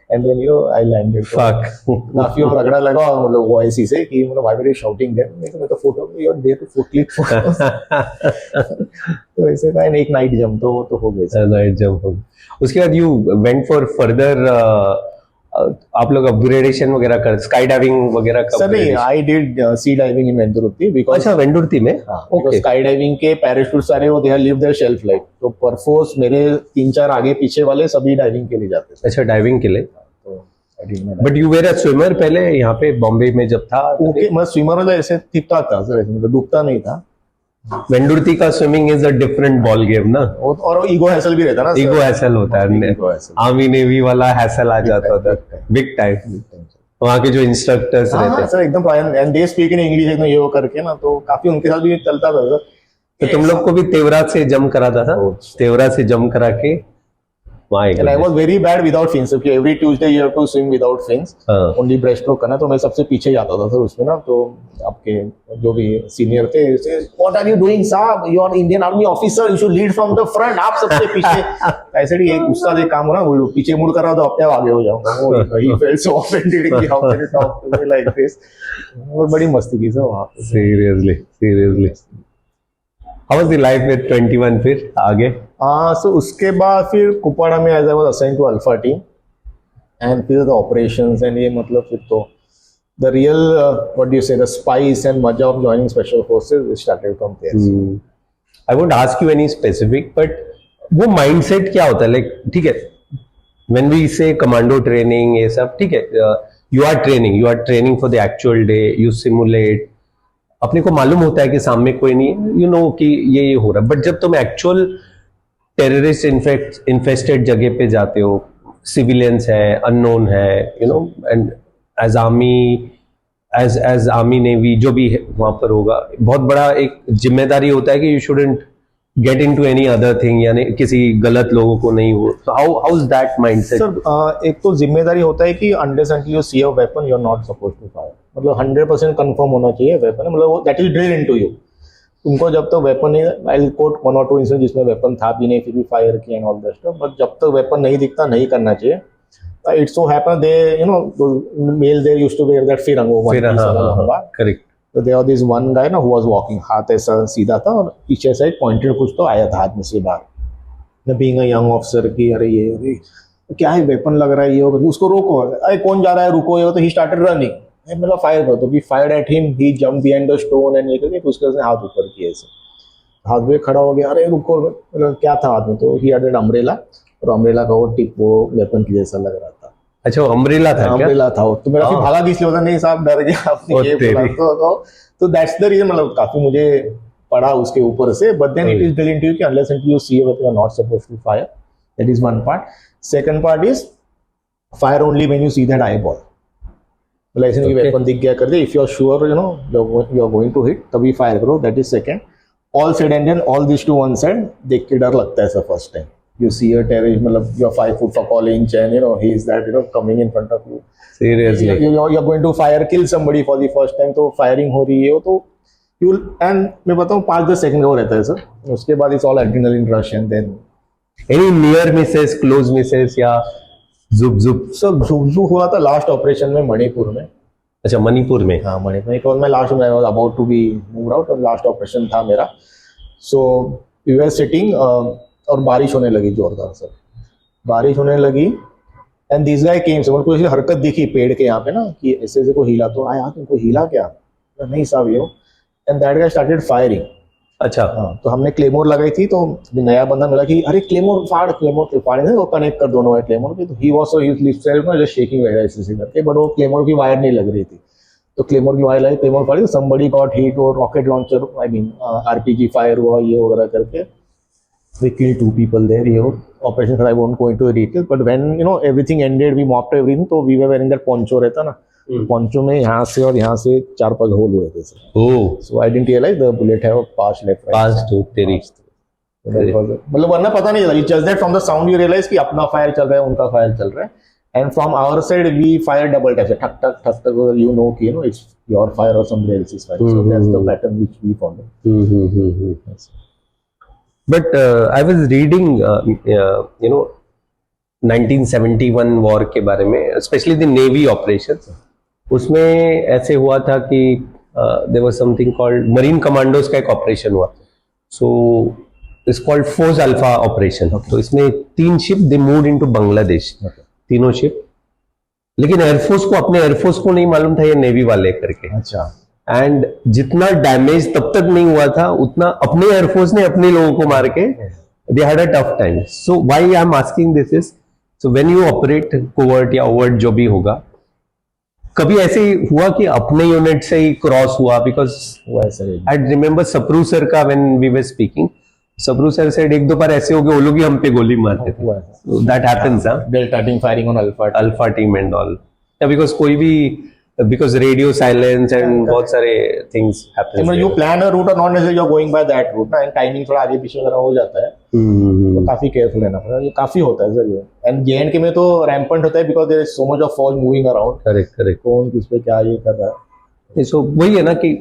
and then you I landed. काफी और रगड़ा लगा, मतलब वो ऐसी से कि मतलब आई वाज शाउटिंग देयर, मैं तो photo you there to click photos. तो ऐसे का एक नाइट जंप तो हो गया। नाइट जंप हो गया। उसके बाद यू वेंट फॉर फर्दर, आप लोग अपग्रेडेशन वगैरह कर, स्काई डाइविंग वगैरह का? सर नहीं, I did sea diving in Venduruthy, because अच्छा वेंदुरुत्ती में। ओके, स्काई डाइविंग के पैराशूट सारे वो they have lived their shelf life, तो परफोर्स मेरे 3-4 आगे पीछे वाले सभी डाइविंग के लिए जाते थे। अच्छा डाइविंग के लिए। तो I did my, but you were a swimmer पहले यहाँ पे बॉम्बे में जब था? ओके, मैं स्विमर वाला ऐसे ठीक ठाक था सर, मतलब डूबता नहीं था। वेंदुरुत्ती का swimming is a different ball game ना। और ईगो हैसल भी रहता ना, ईगो हैसल होता है, आर्मी नेवी वाला हैसल आ जाता था बिग टाइम। वहाँ के जो इंस्ट्रक्टर्स रहते हैं सर एकदम, and they speak in English एकदम ये वो करके ना, तो काफी उनके साथ भी चलता था सर। तो तुम लोग को भी तेवरा से जम कराता था? तेवरा से जम करा के And I was very bad without fins. So every Tuesday you have to swim without fins. Only breaststroke करना, तो मैं सबसे पीछे जाता था सर उसमें ना। तो आपके जो भी सीनियर थे, What are you doing, साहब? You are Indian Army officer. You should lead from the front. आप सबसे पीछे। ऐसे ही एक उसका एक काम हो ना, वो पीछे मुड़ कर रहा तो अपने आप आगे हो जाऊंगा। He felt so offended कि how can you talk to me like this? और बड़ी मस्ती की सर वहाँ पे। Seriously. How was the life with 21 फिर आगे? सो उसके बाद फिर कुपवाड़ा में as I was assigned to alpha team, and फिर द ऑपरेशंस, एंड ये मतलब फिर तो the real what do you say the spice and मजा of joining special forces started from there. I won't ask you any specific, but वो mindset क्या होता है? लाइक ठीक है, when we say commando training ये सब ठीक है, you are training for the actual day, you simulate, अपने को मालूम होता है कि सामने कोई नहीं है, यू नो कि ये हो रहा है। बट जब तुम एक्चुअल टेररिस्ट इन्फेस्टेड जगह पे जाते हो, सिविलियंस है, अननोन है, you know, and as army navy जो भी है वहां पर होगा, बहुत बड़ा एक जिम्मेदारी होता है कि you shouldn't get into any other thing, यानी किसी गलत लोगों को नहीं हो। So how is that mindset? Sir एक तो जिम्मेदारी होता है कि unless until you see a weapon you are not supposed to fire, मतलब 100% कंफर्म होना चाहिए वेपन, मतलब that is drill into you. तुमको जब तक वेपन नहीं, I will quote 1 or 2 incident जिसमें वेपन था भी नहीं फिर भी फायर किया and all that stuff, but जब तक वेपन नहीं दिखता नहीं करना चाहिए। It so happen they you know male there used to wear that फिरंगो लंबा, करेक्ट। तो there was this one guy ना हु वाज वॉकिंग, हाथ ऐसा सीधा था और पीछे से पॉइंटेड कुछ तो आया था हाथ में से बाहर। बीइंग अ यंग ऑफिसर की अरे ये क्या है, वेपन लग रहा है, ये उसको रोको, अरे कौन जा रहा है रुको, ये तो ही स्टार्टेड रनिंग, मतलब फायर कर दो, we fired at him, he jump behind the stone and ये करके उसके उसने हाथ ऊपर किया ऐसे, हाथ पे खड़ा हो गया, अरे रुको, मतलब क्या था हाथ में, तो ही हैड एन अम्ब्रेला, और अम्ब्रेला का वो टिप वो वेपन की जैसा लग रहा था। अच्छा वो अम्ब्रेला था क्या? अम्ब्रेला था वो, तो मेरा फिर हाँ। भागा किस लिए होता नहीं साहब, डर गया आपने ओ ये बोला तेरी। तो दैट्स द रीजन, मतलब काफी मुझे पड़ा उसके ऊपर से, but then it is drill into कि unless and you see you are not supposed to fire, that is one part. Second part is fire only when you see that eye ball, मतलब ऐसे नहीं कि Okay. Weapon दिख गया कर दे, if you are sure you know you are going to hit तभी fire करो, that is second. All side and all this to one side देख के डर लगता है sir first time you see a terrorist, मतलब you are 5 foot for calling and you know he is that you know coming in front of you, Seriously. you are going to fire kill somebody for the first time, तो firing हो रही है वो तो you and मैं बताऊँ 5-10 second का वो रहता है सर, उसके बाद it's all adrenaline rush and then Any near misses, close misses या जुप जुप? सर झुकझुक हुआ था लास्ट ऑपरेशन में मणिपुर में। अच्छा मणिपुर में। हाँ मणिपुर एक और मैं लास्ट में about to be move out और लास्ट ऑपरेशन था मेरा, सो वी वर सिटिंग और बारिश होने लगी जोरदार सर, बारिश होने लगी एंड दिस गाय केम, समझ कोई हरकत दिखी पेड़ के यहाँ पे ना कि ऐसे ऐसे को हिला, तो आया तुमको हिला क्या, नहीं साहब ये, and that guy started firing. अच्छा हाँ तो हमने क्लेमोर लगाई थी, तो नया बंदा मिला कि अरे क्लेमोर फाड़ वो कनेक्ट कर दोनों क्लेमोर पे, तो he was so just shaking ऐसे करके, बट वो क्लेमोर की वायर नहीं लग रही थी, तो क्लेमोर की वायर लगी, क्लेमोर फाड़ी, समबडी गॉट हिट, और rocket launcher I mean RPG fire हुआ ये वगैरह करके, we killed 2 people there, you know, operation I won't go into the details, but when you know everything ended, we mopped everything, तो we were wearing that poncho रहता ना, poncho में यहाँ से और यहाँ से 4-5 होल हुए थे sir, oh so I didn't realize the bullet have passed left right, पास तो तेरी। मतलब वरना पता नहीं चला, just that from the sound you realize कि अपना फायर चल रहा है उनका फायर चल रहा है, and from our side we fire double tap, ठक ठक ठक ठक, you know कि you know it's your fire or somebody else's fire, so that's the pattern which we follow. Yes. But I was reading, you know, 1971 war के बारे में, specially the navy operations, उसमें ऐसे हुआ था कि there was something called marine commandos का एक ऑपरेशन हुआ, so it's called force alpha operation. तो इसमें 3 ship they moved into Bangladesh, तीनों शिप, लेकिन एयरफोर्स को, अपने एयरफोर्स को नहीं मालूम था ये नेवी वाले करके, अच्छा, एंड जितना डैमेज तब तक नहीं हुआ था उतना अपने एयरफोर्स ने अपने लोगों को मार के they had a tough time. So why I am asking this is, so when you operate covert या ओवर्ट जो भी होगा, कभी ऐसे हुआ कि अपने यूनिट से ही क्रॉस हुआ? Because I remember Sapru sir का, when we were speaking, Sapru sir said 1-2 बार ऐसे हो गए वो लोग ही हम पे गोली मारते थे, that happens they're starting firing on alpha team and all, because कोई भी, because radio silence and बहुत सारे things happen. you plan a route or not necessarily you're going by that route ना, and timing थोड़ा आगे पीछे वगैरह हो जाता है, तो काफी केयरफुल रहना पड़ेगा, ये काफी होता है सर ये, एंड JNK में तो रैम्पेंट होता है because there is so much of फॉज मूविंग अराउंड, करेक्ट कौन किस पे क्या ये कर रहा है, सो वही है ना कि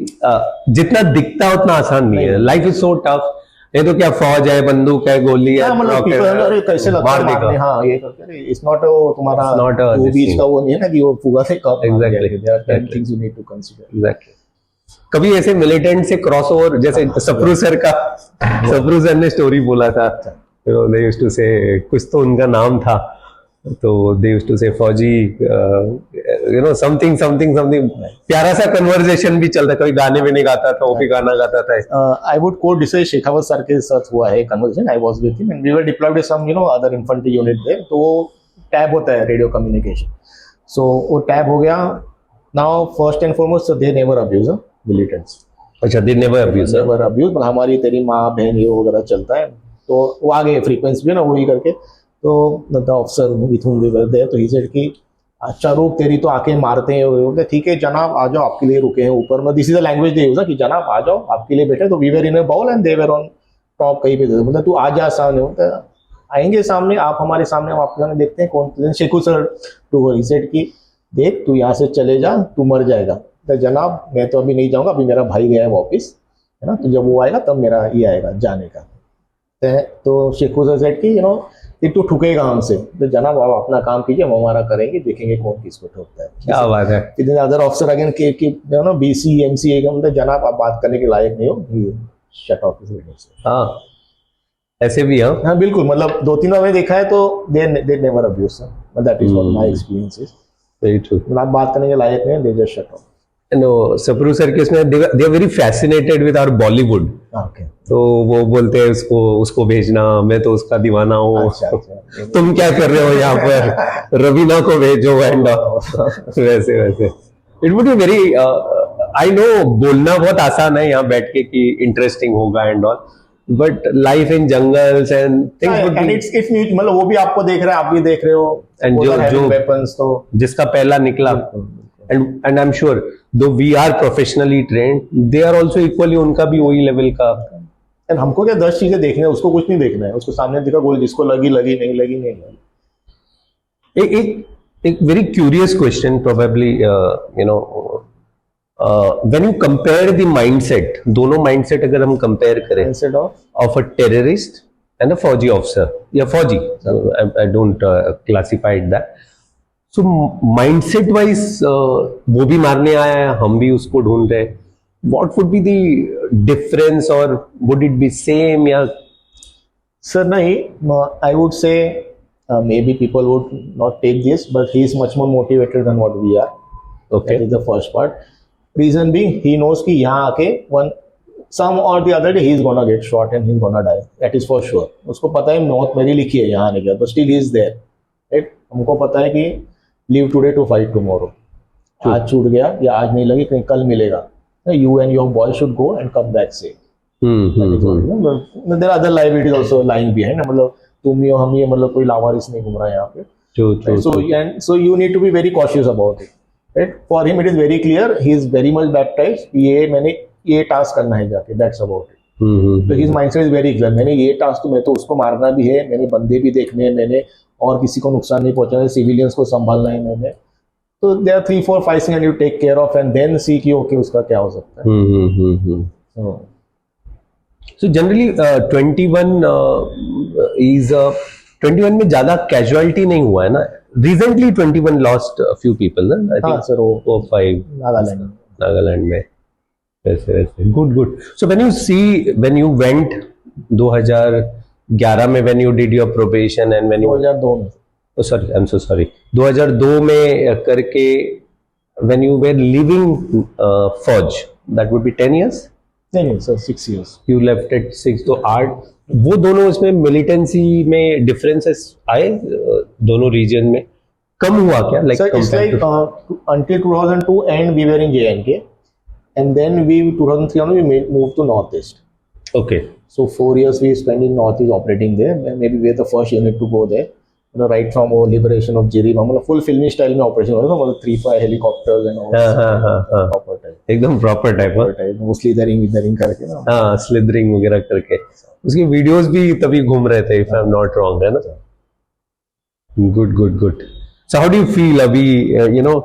जितना दिखता है उतना आसान नहीं है, लाइफ इज सो टफ, ये तो क्या फौज है, बंदूक है, गोली है, मतलब people, अरे कैसे लगता मार है देगा। मारने, हाँ ये करके, इट्स नॉट तुम्हारा It's not a वो this बीच thing. का वो नहीं है ना कि वो फुगा से कब Exactly. There are 10 Exactly. Things you need to consider. Exactly. कभी ऐसे मिलिटेंट से क्रॉस ओवर, जैसे सप्रू सर का, सप्रू सर ने स्टोरी बोला था, दे यूज्ड टू से, कुछ तो उनका नाम था, तो दे यूज्ड टू से फौजी, you know something something something, प्यारा सा कन्वर्सेशन भी चलता, कभी गाने में नहीं गाता था, वो भी गाना गाता था। I would quote this as Shekhawat sir के साथ हुआ है conversation, I was with him and we were deployed with some you know other infantry unit there, तो वो टैब होता है रेडियो कम्युनिकेशन, सो वो टैब हो गया, now first and foremost they never abuse militants, अच्छा, they never abuse, never abuse, मतलब हमारी तेरी माँ बहन ये वगैरह चलता है, तो वो आगे फ्रीक्वेंसी भी ना वही करके, तो the officer with whom we were there, तो ही सेड कि अच्छा रुक तेरी तो आके मारते हैं, ठीक है जनाब आ जाओ आपके लिए रुके हैं ऊपर, मतलब this is the language they use कि जनाब आ जाओ आपके लिए बैठे, तो we were in a bowl and they were on top कहीं पे, मतलब तू आ जा सामने, मतलब आएंगे सामने, आप हमारे सामने, हम आपके सामने, देखते हैं कौन, Shekhu sir to he said कि देख तू यहाँ से चले जा, तू मर जाएगा, तो जनाब मैं तो अभी नहीं जाऊँगा, अभी मेरा भाई गया है वापिस, है ना, तो जब वो आएगा तब मेरा ये आएगा जाने का, तो शेखू सर सेड कि यू नो तू ठुकेगा हमसे, तो जनाब आप अपना काम कीजिए, हम हमारा करेंगे, देखेंगे कौन किसको ठोकता है। क्या बात है। फिर अदर ऑफिसर अगेन के ना BC MC मतलब जनाब आप बात करने के लायक नहीं हो, शट ऑफ दिस। हाँ ऐसे भी, हाँ बिल्कुल, मतलब 2-3 बार मैंने देखा है, तो they never abuse sir, that is what my experience is, very true. मतलब आप बात करने के लायक नहीं है, they just shut off. No Sapru circus में they are very fascinated with our Bollywood. Okay. तो वो बोलते हैं उसको भेजना, मैं तो उसका दीवाना हूँ. अच्छा. तुम क्या कर रहे हो यहाँ पर, रवीना को भेजो. एंड वैसे it would be very, I know बोलना बहुत आसान है यहाँ बैठ के कि इंटरेस्टिंग होगा and all, but life in jungles and things would and be. इट्स मतलब वो भी आपको देख रहा है, आप भी देख रहे हो. And जो वेपन्स तो जिसका पहला निकला, and I'm sure though we are professionally trained, they are also equally, उनका भी वही लेवल का. एंड हमको क्या 10 चीजें देखना है, उसको कुछ नहीं देखना है. उसको सामने दिखा गोली, जिसको लगी लगी, नहीं लगी नहीं लगी. एक very curious question probably, you know, when you compare the mindset, दोनों mindset अगर हम compare करें instead of a terrorist and a फौजी officer, या फौजी, I don't classify it that. So mindset wise, वो भी मारने आया है, हम भी उसको ढूंढ रहे. What would be the difference, or would it be same, या सर नहीं, I would say maybe people would not take this, but he is much more motivated than what we are. okay? That is the first part. Reason being, he knows कि यहाँ आके some or the other day he is gonna get shot and he is gonna die. That is for sure. उसको पता है मौत मेरी लिखी है यहाँ आने के बाद, but still he is there. Right? हमको पता है कि live today to fight tomorrow. आज छूट गया या आज नहीं लगी, कहीं कल मिलेगा. You and your boy should go and come back safe. There are other liabilities also lying behind. मतलब तुम यो हम ये, मतलब कोई लावारिस नहीं घूम रहा है यहाँ पे. True. So you need to be very cautious about it. Right? For him it is very clear. He is very much baptized. ये मैंने ये टास्क करना है जाके. That's about it. तो his mindset is very clear. मैंने ये task, तो मैं तो उसको मारना भी है, मैंने बंदे भी देखने हैं, मैंने और किसी को नुकसान नहीं पहुंचाना है, सिविलियंस को संभालना है मैंने. तो there are 3, 4, 5 things you take care of and then see कि okay उसका क्या हो सकता है. So generally 21 is 21 में ज्यादा कैजुअलिटी नहीं हुआ है ना. Recently 21 lost a few people ना. I think सर वो 5 नागालैंड में. वैसे good. So when you went 2011 में, when you did your probation and when you 2002 में. Oh sorry, I'm so sorry. 2002 में करके when you were leaving फौज, that would be 10 years. नहीं sir 6 years. You left at 6, तो 8. वो दोनों इसमें मिलिटेंसी में डिफरेंसेस आए दोनों रीजन में, कम हुआ क्या? Like so it's like until 2002 and we were in JNK, and then 2003 only we moved to Northeast. Okay. So 4 years we spent in Northeast operating there. Maybe we were the first unit to go there. Right from liberation of Jiribam, मतलब full filmy style में operation होता था, मतलब 3-5 helicopters and all. Proper type. एकदम proper type. वो slithering करके ना. हाँ, slithering वगैरह करके. उसकी वीडियोस भी तभी घूम रहे थे, if I'm not wrong, है ना? Good. So how do you feel अभी, you know,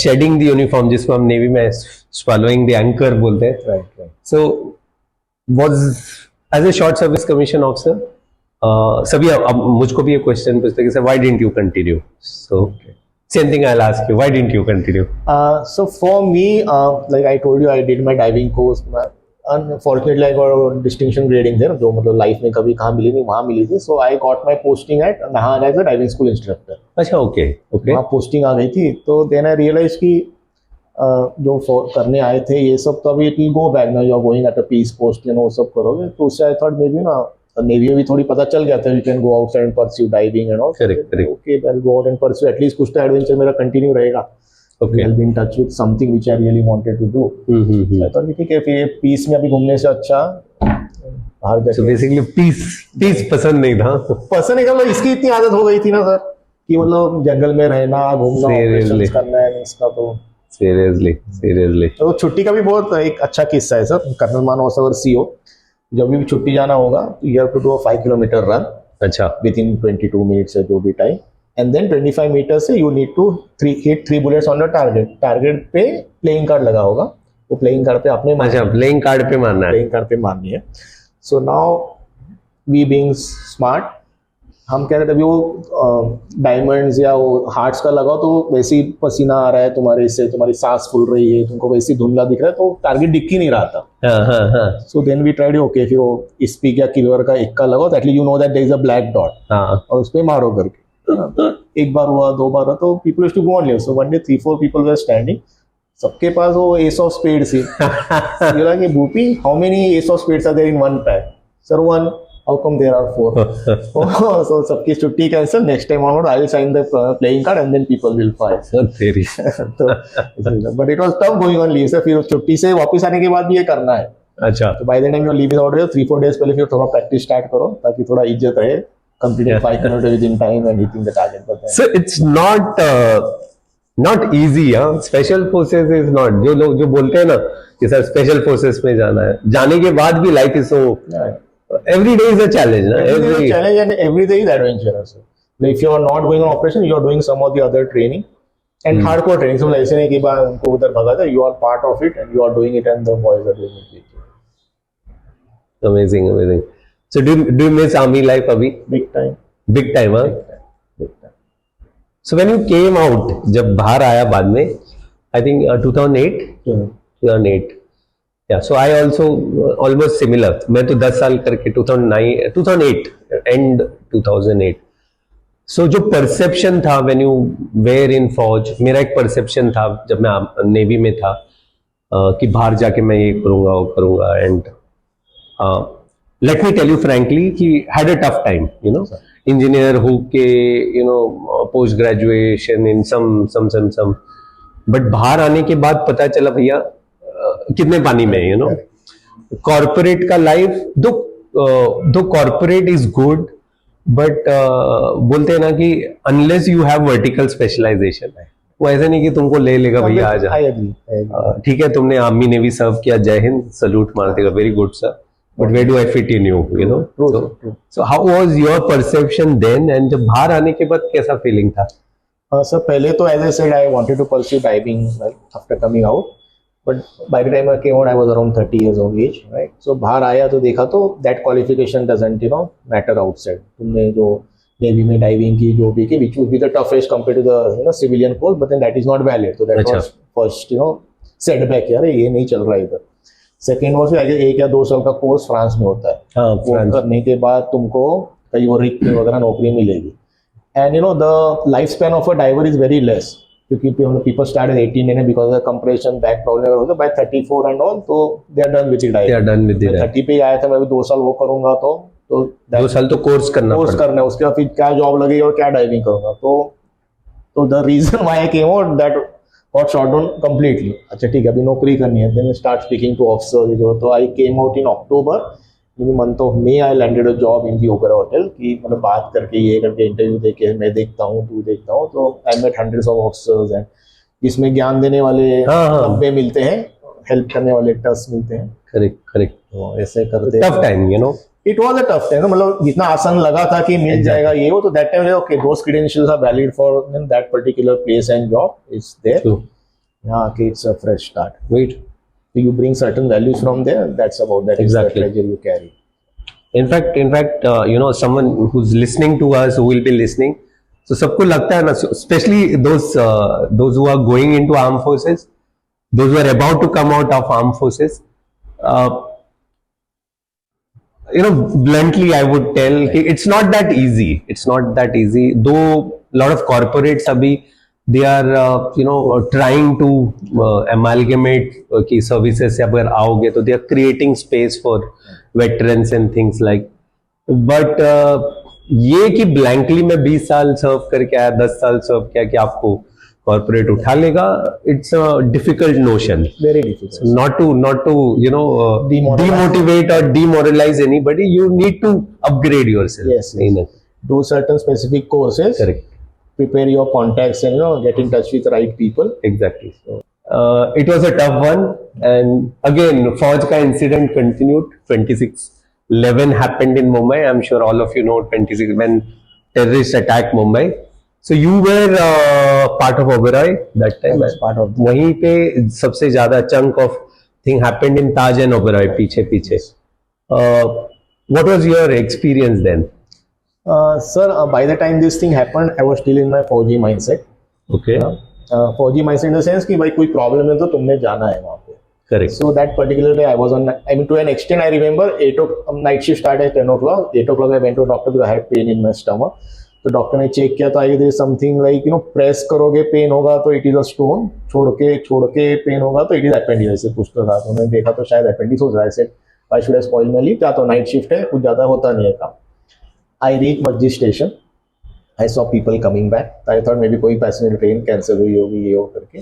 shedding the uniform, जिसको हम नेवी में swallowing the anchor बोलते हैं. Right. So was as a short service commission officer, सभी अब मुझको भी ये क्वेश्चन पूछते कि sir why didn't you continue. So same thing I will ask you, why didn't you continue? So for me, like I told you, I did my diving course. Unfortunately, I got a distinction grading there, जो मतलब life में कभी कहाँ मिली नहीं, वहाँ मिली थी. So I got my posting at Nahan as a diving school instructor. अच्छा, okay. वहाँ पोस्टिंग आ गई थी. तो then I realized कि जो करने आए थे ये सब, तो अभी it will go back now. You are going at a peace post, you know, वो सब करोगे. तो उससे आई थॉट मे बी ना नेवी में भी थोड़ी पता चल गया था, you can go outside and pursue diving and all. Correct. Okay, I will go out and pursue, at least कुछ तो एडवेंचर मेरा कंटिन्यू रहेगा. Okay, I will be in touch with something which I really wanted to do. I thought ठीक है, फिर ये piece में अभी घूमने से अच्छा बाहर जाके. सो बेसिकली पीस पसंद नहीं था. पसंद नहीं, मतलब इसकी इतनी आदत हो गई थी ना सर कि मतलब जंगल में रहना, घूमना, ऑपरेशंस करना है इसका. तो सीरियसली तो छुट्टी का भी बहुत एक अच्छा किस्सा है सर. कर्नल मानव सीओ, जब भी छुट्टी जाना होगा तो you have to do a 5 kilometre run. अच्छा. विद इन 22 मिनट्स है जो भी टाइम, एंड देन 25 मीटर से you need to hit 3 bullets on the target पे प्लेइंग कार्ड लगा होगा, वो प्लेइंग कार्ड पे आपने प्लेइंग कार्ड पे मारना है. प्लेइंग कार्ड पे मारनी है. So now we being smart, हम कह रहे थे अभी वो डायमंड्स या वो हार्ट्स का लगाओ तो वैसे ही पसीना आ रहा है तुम्हारे से, तुम्हारी सांस फूल रही है, तुमको वैसे ही धुंधला दिख रहा है, तो टारगेट दिख ही नहीं रहा था. So then we tried, okay फिर वो स्पीक या किलवर का एक का लगाओ, at least you know that there is a black dot, और उस पे मारो करके. एक बार हुआ, 2 बार हुआ, तो people used to go on leave. So one day 3-4 people were standing. सबके पास वो एस ऑफ स्पेड्स ही बोला कि Bhupi how many ace of spades are there in one pack sir one how come there are four so सबकी छुट्टी cancel next time onward I will sign the playing card and then people will fight तेरी तो but it was tough going on leave से फिर छुट्टी से वापस आने के बाद भी ये करना है अच्छा तो bye the time your leave is out 3-4 days पहले फिर थोड़ा प्रैक्टिस स्टार्ट करो ताकि थोड़ा इज्जत रहे completed 5 kilometers within time and hitting the target but then so it's not easy special forces is not जो लोग जो बोलते हैं ना कि सर स्पेशल फोर्सेस में जाना है जाने के बाद भी life is so every day is a challenge na? every day is a challenge and every day is adventurous like if you are not going on operation you are doing some of the other training and hardcore training so ऐसे नहीं कि बार उनको उधर भगा था you are part of it and you are doing it and the boys are doing it with you. Amazing so do you miss army life abhi big time huh big time. So when you came out जब बाहर आया बाद में I think 2008 yeah so I also almost similar मैं तो 10 साल करके 2008 end 2008 so जो perception था when you were in फौज मेरा एक perception था जब मैं नेवी में था कि बाहर जाके मैं ये करूँगा वो करूँगा and let me tell you frankly कि had a tough time you know engineer होके you know post graduation in some but बाहर आने के बाद पता चला भैया कितने पानी में you know corporate का life दो corporate is good but बोलते हैं ना कि unless you have vertical specialization वो ऐसा नहीं कि तुमको ले लेगा भैया आ जा ठीक है तुमने आर्मी नेवी सर्व किया जय हिंद सल्यूट मार देगा very good sir but where do I fit in you know true. So how was your perception then and जब बाहर आने के बाद कैसा feeling था सर पहले तो as I said I wanted to pursue diving right, after coming out but by the time I came out I was around 30 years of age right so बाहर आया तो देखा तो that qualification doesn't you know matter outside तुमने जो navy में diving की जो भी की which would be the toughest compared to the you know civilian course but then that is not valid so that was first you know setback यार ये नहीं चल रहा इधर सेकेंड वॉज 1 या 2 साल का कोर्स फ्रांस में होता है वो करने के बाद तुमको कहीं वो रिक वगैरह नौकरी मिलेगी and you know the life span of a diver is very less क्योंकि people start at 18 and because of compression back problem होता है बाय 34 एंड ऑल तो they are done with the diving 30 पे आया था मैं भी 2 साल वो करूंगा तो 2 साल तो कोर्स करना है उसके बाद फिर क्या जॉब लगेगी और क्या डाइविंग करूंगा तो the reason why I came out that got shot down completely अच्छा ठीक है अभी नौकरी करनी है then start speaking to officers तो I came out in October in the month of May I landed a job in the Oberoi Hotel कि मतलब बात करके ये करके इंटरव्यू देके मैं देखता हूँ तू देखता हूँ तो I met hundreds of officers and इसमें ज्ञान देने वाले नब्बे मिलते हैं हेल्प करने वाले टस मिलते हैं करेक्ट तो ऐसे करते tough time you no it was a tough time मतलब जितना आसान लगा था कि मिल जाएगा ये वो तो that time okay those credentials are valid for that particular place and job is there yeah okay it's a fresh start wait so you bring certain values from there that's about that exactly is the treasure you carry in fact you know someone who's listening to us who will be listening so सबको लगता है ना especially those who are going into armed forces those who are about to come out of armed forces you know bluntly I would tell it's not that easy though a lot of corporates abhi they are you know trying to amalgamate ki services se agar आओगे तो they are creating space for veterans and things like but ये कि blankly मैं 20 साल सर्व करके आया 10 साल सर्व किया कि आपको कॉर्पोरेट उठा लेगा it's a difficult notion very difficult not to you know demotivate or demoralize anybody you need to upgrade yourself yes do certain specific courses correct prepare your contacts and you know get in touch with the right people exactly so it was a tough one and again Fauj ka incident continued 26/11 happened in Mumbai I'm sure all of you know 26 when terrorist attacked Mumbai so you were part of Oberoi that time part of wahi pe sabse zyada chunk of thing happened in Taj and Oberoi piche what was your experience then sir by the time this thing happened I was still in my Fauji mindset okay Fauji mindset in the sense कि भाई कोई problem है तो तुमने जाना है वहाँ पे correct so that particular day I was on I mean to an extent I remember 8 o'clock night shift started at 10 o'clock 8 o'clock I went to a doctor because I had pain in my stomach तो doctor ने check किया तो I there something like press करोगे pain होगा तो it is a stone, छोड़ के pen होगा तो इट इज अपेंडिस, ऐसे पूछता था। तो उन्होंने देखा तो शायद अपेंडिस हो जाए। Set I should have spoil my leave, क्या तो नाइट शिफ्ट है, कुछ ज़्यादा होता नहीं है काम। I reach Masjid station, I saw people coming back, I thought may be कोई पैसेंजर ट्रेन कैंसिल हुई होगी ये हो करके।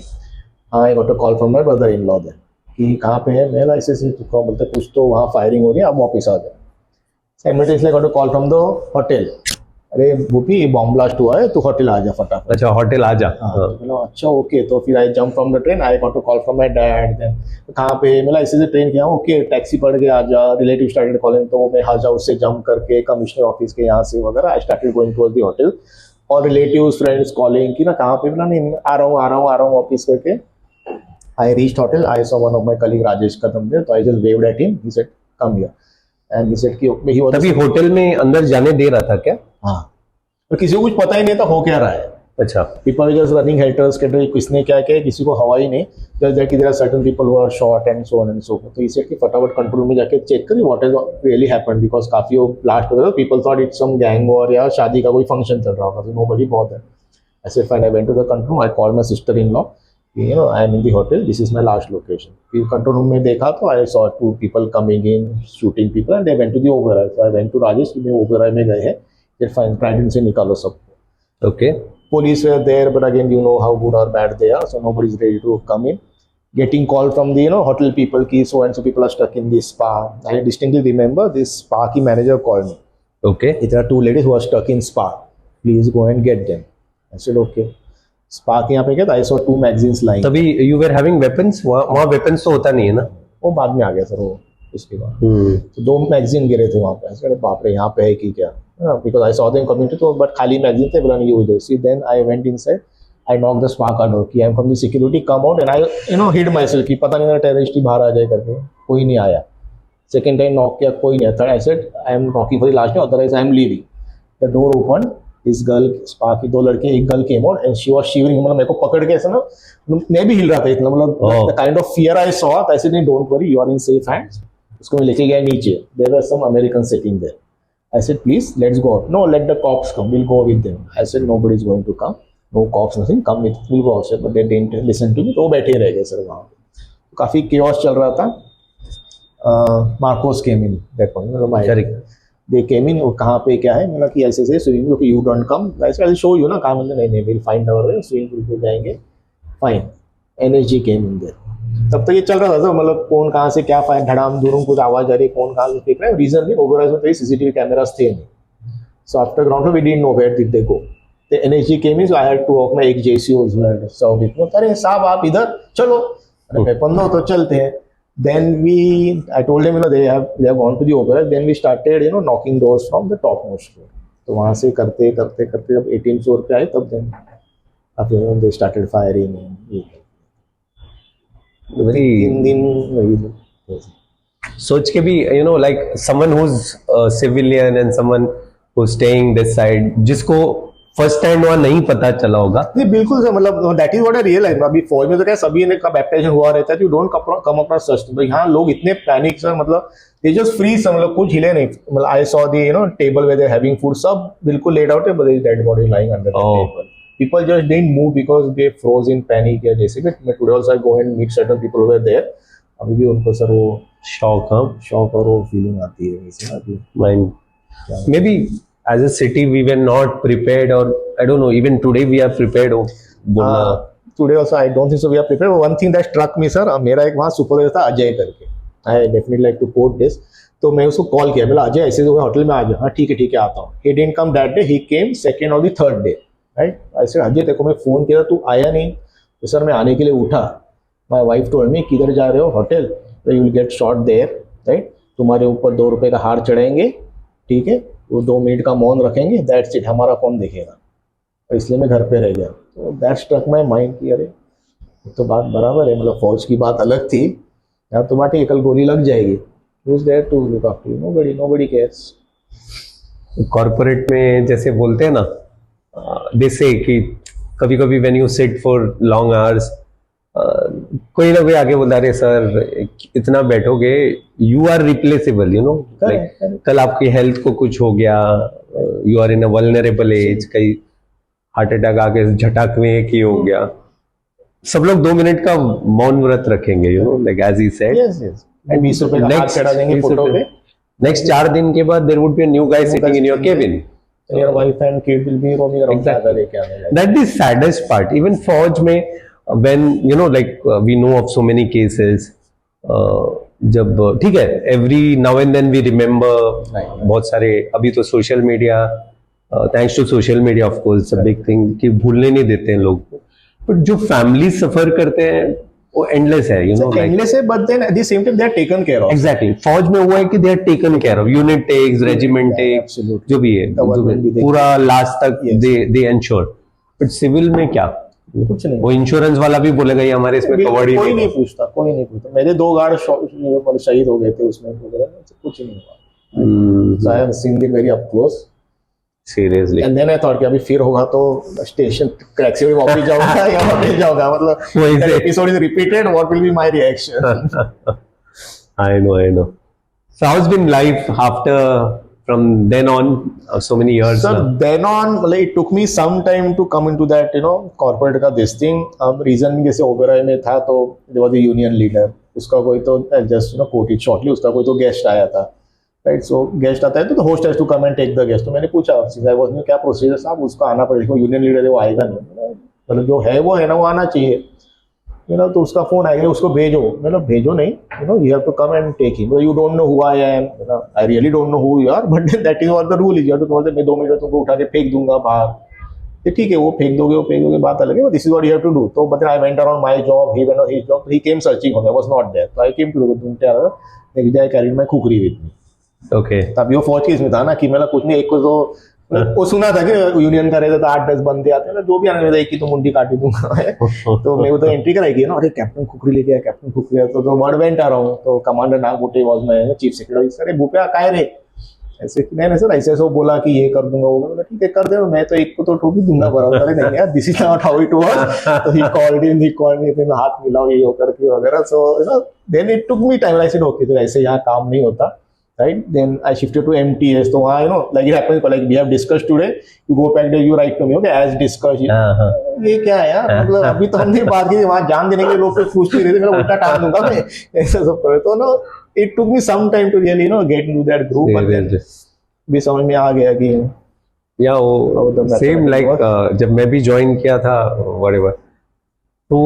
I got a call from my brother in law there कि कहाँ पे है, मैं ऐसे बोलते कुछ तो वहाँ फायरिंग हो रही है, आप वापस आ जाए। Simultaneously got a call from the hotel, अरे भूपी बॉम्ब ब्लास्ट हुआ है, तू होटल आ जा फटाफट। अच्छा होटल आ जा। अच्छा ओके। तो फिर I jump from the train, I got to call from my dad. Then कहाँ पे, मतलब ऐसे से ट्रेन किया, ओके टैक्सी पड़ गया, आ जा। रिलेटिव स्टार्टेड कॉलिंग, तो मैं हाउस हाउस से जंप करके कमिश्नर ऑफिस के यहाँ से वगैरह I started going towards the hotel. और रिलेटिव फ्रेंड्स कॉलिंग कि ना कहाँ पे, बोला नहीं आ रहा हूँ ऑफिस करके। I reached hotel, I saw one of my colleague Rajesh Kadam there, तो I just waved at him, he said come here and he said कि ही वाज तभी होटल में अंदर जाने दे रहा था क्या? हाँ, तो किसी को कुछ पता ही नहीं था हो क्या रहा है। अच्छा। People just running helter skelter, किसने क्या किया किसी को हवा ही नहीं। Just that there are certain people who are shot and so on and so forth. तो इसे कि फटाफट कंट्रोल में जाके चेक करिए what is really happened, because काफी वो ब्लास्ट हो गया, people thought it's some gang war या शादी का कोई फंक्शन चल रहा होगा, तो नोबडी बहुत है ऐसे। Fine, I went to the control, I called my sister in law, I am in the hotel, this is my last location. फिर कंट्रोल रूम में देखा तो I saw 2 people coming in shooting people and they went to the Oberoi. So I went to Rajesh कि मैं ओबेरॉय में गए हैं, फिर फाइन ट्राइडेंट से निकालो सब। Okay. Police were there, but again, you know how good or bad they are, so nobody's ready to come in. Getting call from the hotel people ki so and so people are stuck in this spa. I distinctly remember this spa ki manager called me. Okay. There are 2 ladies who are stuck in spa. Please go and get them. I said okay. Spa के यहाँ पे क्या था? I saw 2 magazines lying. तभी you were having weapons? वहाँ weapons तो होता नहीं है ना? वो बाद में आ गया सर वो उसके बाद। तो 2 मैगजीन गिरे थे वहाँ पे। अरे बाप रे, यहाँ पे है कि क्या? Because I saw them community, तो but खाली मैगजीन थे, बोला नहीं यूज है। Then I went inside, I knocked the spa का door कि I am from the security, come out, and I hid myself कि पता नहीं मेरा टेररिस्ट ही बाहर आ जाए करके। कोई नहीं आया। Second time knock किया, कोई नहीं आया। Third I said I am knocking for the last time, otherwise I am leaving. The door opened, this girl, spa की 2 लड़के, एक girl came out and she was shivering, मतलब मेरे को पकड़ के ऐसा ना, मैं भी हिल रहा था इतना, मतलब the kind of fear I saw, I said नहीं don't worry, you are in safe hands। उसको मैं लेके गया नीचे, there were some Americans sitting there। I said, please, let's go out. No, let the cops come. We'll go with them. I said, nobody's going to come. No cops, nothing. Come with, we'll go outside. But they didn't listen to me. तो वो बैठे रह गए sir वहाँ। काफी chaos चल रहा था। Marcos came in that point. मतलब they came in, कहाँ पे क्या है? मतलब कि ऐसे से swimming pool, you don't come. I said, I'll show you ना। कहाँ मतलब नहीं, we'll find our way. Swimming pool पे जाएंगे। Fine. NSG came in there. तब तक ये चल रहा था, मतलब कौन कहाँ से क्या फायर, धड़ाम धूम कुछ आवाज आ रही है, कौन कहाँ से फेंक रहा है। रीजन भी ओवरऑल में सीसीटीवी कैमरास थे नहीं। So after ground we didn't know where did they go. The NSG came in, so I had to walk. मैं एक जेसी सो अरे साहब आप इधर चलो, अरे मैं पंदो तो चलते हैं। Then we I told him they have gone to the overall. Then we started knocking doors from the top most floor. तो वहाँ से करते करते करते जब 18th फ्लोर पे आए तब देन अब दे स्टार्टेड फायरिंग। सोच के भी like someone who's a civilian and someone who's staying this side, जिसको फर्स्ट हैंड वहाँ नहीं पता चला होगा। नहीं बिल्कुल सर, मतलब that is what I realize. अभी फौज में तो क्या सभी ने का बैप्टाइजेशन हुआ रहता है, यू डोंट कम अक्रॉस सच। तो यहाँ लोग इतने पैनिक सर, मतलब दे जस्ट फ्रीज, मतलब कुछ हिले नहीं। मतलब I saw the table where they are having food, सब बिल्कुल लेड आउट है, but there dead body lying under the table. People just didn't move because they froze in panic या जैसे भी। मैं today also I go and meet certain people over there, अभी भी उनको सर वो शॉक और वो फीलिंग आती है वैसे ना। Mind maybe as a city we were not prepared, or I don't know, even today we are prepared। Today also I don't think so we are prepared. One thing that struck me sir, मेरा एक वहाँ supervisor था अजय करके, I definitely like to quote this। तो मैं उसको call किया, बोला अजय ऐसे होटल में आ जा। हाँ ठीक है आता हूँ। He didn't come that day, he came second or the third day। Right, ऐसे अजय देखो मैं फोन किया तू आया नहीं। तो सर मैं आने के लिए उठा, माई वाइफ टोल्ड मी किधर जा रहे हो? होटल। तो you will get shot there, right. तुम्हारे ऊपर 2 रुपए का हार चढ़ाएंगे, ठीक है, वो 2 मिनट का मौन रखेंगे, दैट्स इट, हमारा कौन देखेगा। तो इसलिए मैं घर पे रह गया। तो दैट स्ट्रक माई माइंड कि अरे तो बात बराबर है, मतलब फौज की बात अलग थी, यहाँ तुम्हारी कल गोली लग जाएगी। Who's there to look after you? Nobody cares। Corporate में जैसे बोलते हैं ना, they say कि कभी कभी when you sit for long hours, कोई ना कोई आगे बोलता है सर इतना बैठोगे, you are replaceable, like कल आपकी हेल्थ को कुछ हो गया, you are in a vulnerable age, कहीं हार्ट अटैक आके झटक में एक ही हो गया, सब लोग 2 मिनट का मौन व्रत रखेंगे, you know, like as he said. Yes yes 20 रुपए का हाथ चढ़ा देंगे फोटो पे, नेक्स्ट 4 दिन के बाद there would be a new guy sitting in your cabin, your wife and kid will be roaming around ज्यादा लेके आने। That is saddest part. Even फौज में when you know like we know of so many cases, जब ठीक है every now and then we remember बहुत सारे, अभी तो social media, thanks to social media of course a big thing, कि भूलने नहीं देते हैं लोग, बट जो फैमिली सफर करते हैं वो एंडलेस है, यू नो, एंडलेस है, but then at the same time they are taken care of. Exactly, फौज में हुआ है कि they are taken care of, unit takes, regiment takes, जो भी है पूरा लास्ट तक दे एंश्योर, बट सिविल में क्या, कुछ नहीं, वो इंश्योरेंस वाला भी बोलेगा ये हमारे इसमें कवर्ड ही कोई नहीं पूछता, कोई नहीं पूछता। मेरे 2 गार्ड शहीद हो गए थे उसमें, कुछ नहीं हुआ। So I have seen it very up close. Seriously. And then I thought कि अभी फिर होगा तो स्टेशन क्रैक से भी वापस जाऊंगा या वापस जाऊंगा, मतलब episode is repeated, what will be my reaction. I know. So how's been life after, from then on, so many years? So then on, like it took me some time to come into that, you know, corporate का this thing. Reason जैसे ओबेरॉय में था तो there was a union leader, उसका कोई तो just you know quote it shortly, उसका कोई तो गेस्ट आया था, राइट। सो गेस्ट आता है तो host has to come and take the guest. तो मैंने पूछा क्या प्रोसीजर साहब, उसको आना पड़ेगा, यूनियन लीडर है वो आएगा नहीं, मतलब जो है वो है ना, वो आना चाहिए, यू नो। तो उसका फोन आएगा, उसको भेजो, मतलब भेजो नहीं, you know, you have to come and take him, you don't know who I am, I really don't know who you are, but that is what the rule is, you have to बोलते मैं 2 minute तुमको उठा के फेंक दूंगा बाहर, ठीक है वो फेंक दोगे बात अलग है, this is what you have to do. तो but I went around my job, he went on his job, he came searching for me, I was not there, तो आई केम टू तुम क्या next day I carried my khukri with me. Okay, तब वो फौज की इसमें था ना कि मतलब कुछ नहीं, एक को तो वो सुना था कि यूनियन करे तो 8-10 बंदे आते हैं ना, जो भी आने में एक की तो मुंडी काटी दूंगा तो मैं वो तो एंट्री कराई ना, अरे कैप्टन खुखरी लेके आया, कैप्टन खुखरी, तो वर्ड वेंट आ रहा हूँ, तो कमांडर नागबुटे वाज मैं चीफ सेक्रेटरी, सर भूपिया काय रे, ऐसे नहीं सर ऐसे ऐसे बोला कि ये कर दूंगा, वो बोला ठीक है कर दे, मैं तो एक को तो ठोक ही दूंगा बराबर, अरे नहीं यार this is not how it was, तो ही कॉल्ड इन हाथ मिलाओ ये होकर के वगैरह। So you know then it took me time, I said okay तो ऐसे यहाँ काम नहीं होता, right? Then I shifted to MTS. So you know, like it happens, like we have discussed today. You go back there, you write to me, okay? As discussed. ये क्या है यार? मतलब अभी तो हमने बात की, वहाँ जान देने के लिए लोग कुछ पूछ नहीं रहे थे, मैं उल्टा टाल दूंगा मैं, ऐसा सब करे तो ना, it took me some time to really, you know, get into that group. But then भी समझ में आ गया कि या वो सेम लाइक जब मैं भी ज्वाइन किया था whatever, तो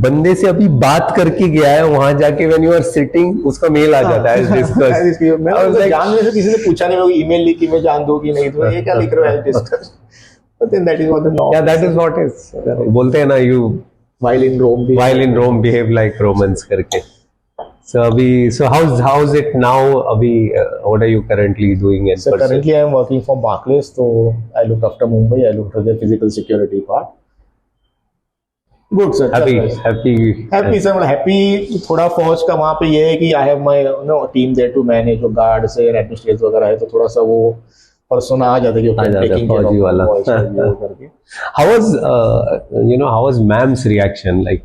बंदे से अभी बात करके गया है, वहां जाके व्हेन यू आर सिटिंग उसका मेल आ जाता है डिस्कस। मैं जानने से किसी ने पूछा नहीं, वो ईमेल लिखी मैं जान दो कि नहीं, तो ये क्या लिख रहे हो discuss, but then that is what the norm, या दैट इज व्हाट इज बोलते हैं ना, you while in Rome behave like Romans करके। सो अभी so how is it now अभी, what are you currently doing in person? Currently I am working for Barclays, so I look after Mumbai, I look after the physical security part. Good sir, happy sir, मतलब happy थोड़ा फौज का वहाँ पे ये है कि I have my no team there to manage, जो गार्ड्स है, एडमिनिस्ट्रेटर्स वगैरह है, तो थोड़ा सा वो पर्सोना आ जाता है कि टेकिंग केयर ऑफ वाला करके। How was ma'am's reaction like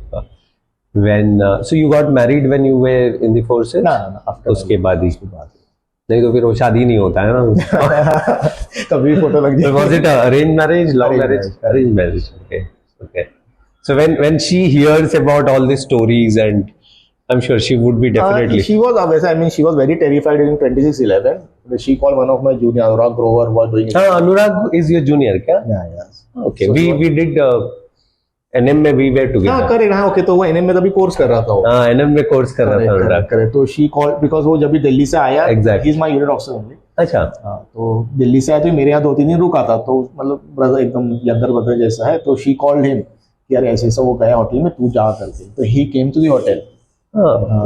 when, so you got married when you were in the forces? ना आफ्टर उसके बाद ही, नहीं तो फिर वो शादी नहीं होता है ना कभी फोटो लग जाए। Was it arrange marriage, love marriage? Arrange marriage, okay. So when she hears about all these stories, and I'm sure she would be definitely. She was obviously, I mean, she was very terrified during 26/11. She called one of my junior, Anurag Grover, was doing it. Anurag is your junior, क्या? Yeah. Okay, so we did NM में we were together. हाँ correct, हाँ okay, तो वो NM में तभी course कर रहा था वो। हाँ NM में कोर्स कर रहा था अनुराग। करेक्ट, तो she called because वो जब भी दिल्ली से आया, Exactly. he is my unit officer only. अच्छा। हाँ तो दिल्ली से आया तो मेरे यहाँ 2-3 दिन रुका था, तो मतलब ब्रदर एकदम यंगर ब्रदर जैसा है, तो she called him यार ऐसे ऐसा वो गया होटल में, तू जा करके, तो ही केम टू द होटल।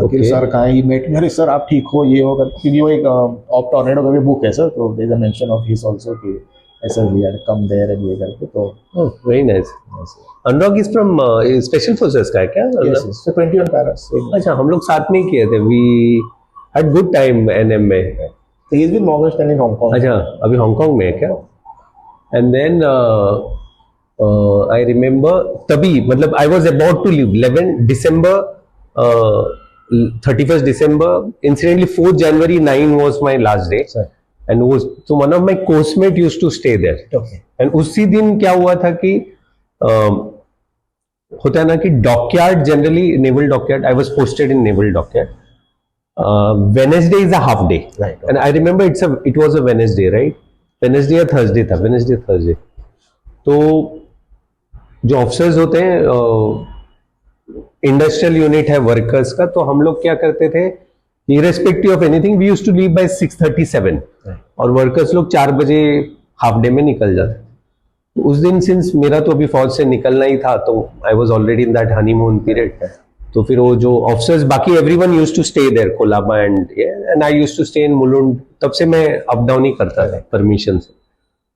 कि सर कहाँ ही मेट, अरे सर आप ठीक हो, ये होगा, क्योंकि वो एक ऑफ टॉर्नेडो का भी बुक है सर, तो there is a mention of his also कि ऐसा we had come there and ये करके, तो very nice. Anurag is from special forces का है क्या? Yes, 21 paras. अच्छा, हम लोग साथ में किए थे, we had good time NM में। तो he is been Morgan Stanley Hong Kong. अच्छा, अभी हांगकांग में है क्या? एंड देन I remember तभी मतलब I was about to leave 11 December 31st December, incidentally 4th January 9 was my last day. Sir. And वो तो one of my coursemate use to stay there. Okay. And उसी दिन क्या हुआ था कि होता है ना कि dockyard generally naval dockyard, I was posted in naval dockyard. Wednesday is a half day Right. And I remember it was a Wednesday, right? Wednesday या थर्सडे था, वेनेसडे थर्सडे. तो जो ऑफिसर्स होते हैं, इंडस्ट्रियल यूनिट है workers का, तो हम लोग क्या करते थे, irrespective of anything we used to leave by 6:37 और वर्कर्स लोग 4 बजे हाफ डे में निकल जाते. तो उस दिन सिंस मेरा तो अभी फौज से निकलना ही था, तो I was already in that honeymoon period. तो फिर वो जो ऑफिसर्स, बाकी everyone used to stay there, Colaba and I used to stay in Mulund. तब से मैं अप डाउन ही करता था परमिशन से.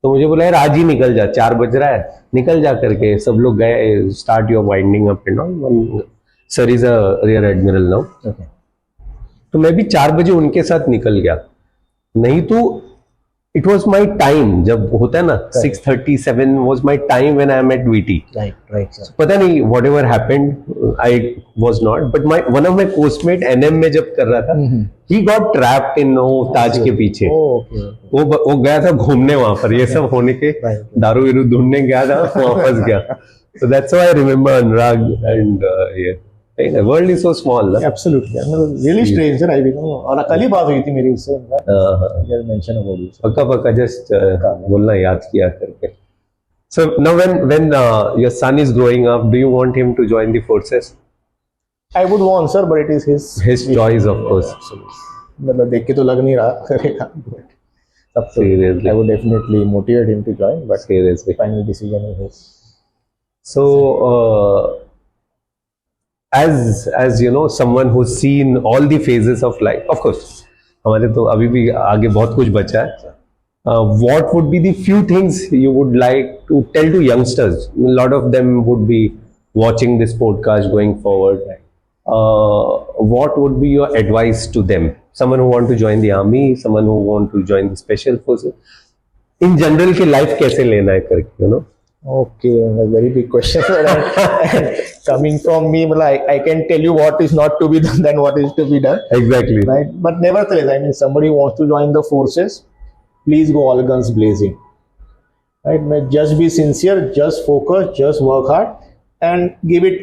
तो मुझे बोला यार आज ही निकल जा, 4 बज रहा है, निकल जा करके. सब लोग गए, start your winding up and all. Sir is a rear admiral now. Okay. तो मैं भी 4 बजे उनके साथ निकल गया. नहीं तो इट वॉज माई टाइम, जब होता है ना 6:37 was my time when I am at VT. Right, sir. पता नहीं whatever happened, I was not, but my one of my coursemate NM में जब कर रहा था, ही गॉट ट्रैप्ड इन ताज के पीछे. Oh, okay. वो गया था घूमने वहां पर, ये सब होने के Right. दारू वीरू ढूंढने गया था, वहां फंस गया. So that's why I remember Anurag and yeah. The world is so small. ना? Absolutely. Really strange, sir. I become. और कल ही बात हुई थी मेरी उससे. Just mention about it. पक्का पक्का जस्ट बोलना याद किया करके. So now when your son is growing up, do you want him to join the forces? I would want, sir, but it is his choice, of course. मतलब देख के तो लग नहीं रहा करेगा. Seriously. I would definitely motivate him to join, but Seriously. final decision is his. So as you know, someone who's seen all the phases of life, of course, हमारे तो अभी भी आगे बहुत कुछ बचा है. What would be the few things you would like to tell to youngsters? A lot of them would be watching this podcast going forward. What would be your advice to them? Someone who want to join the army, someone who want to join the special forces. In general, के life कैसे लेना है करके, you know? Okay, a very big question. Coming from me, I can tell you what is not to be done than what is to be done. Exactly. Right? But nevertheless, I mean, somebody who wants to join the forces, please go all guns blazing. Right? Just be sincere, just focus, just work hard, and give it,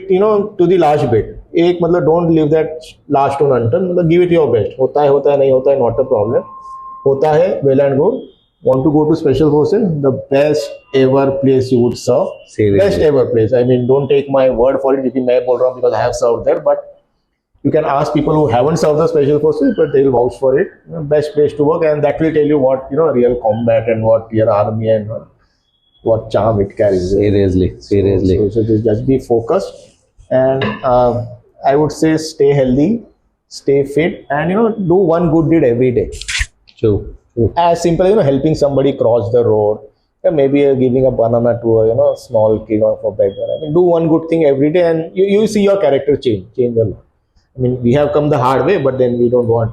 to the last bit. एक मतलब don't leave that last stone unturned. मतलब give it your best. होता है नहीं होता है, not a problem. होता है, well and good. Want to go to special forces? The best ever place you would serve. Seriously. Best ever place. I mean, don't take my word for it. मैं बोल रहा हूँ because I have served there, but you can ask people who haven't served the special forces, but they will vouch for it. Best place to work, and that will tell you what real combat and what your army and what charm it carries. Seriously. So just be focused, and I would say stay healthy, stay fit, and do one good deed every day. True. As simple as helping somebody cross the road, maybe giving a banana to a small kid or a beggar. I mean, do one good thing every day, and you see your character change a lot. I mean, we have come the hard way, but then we don't want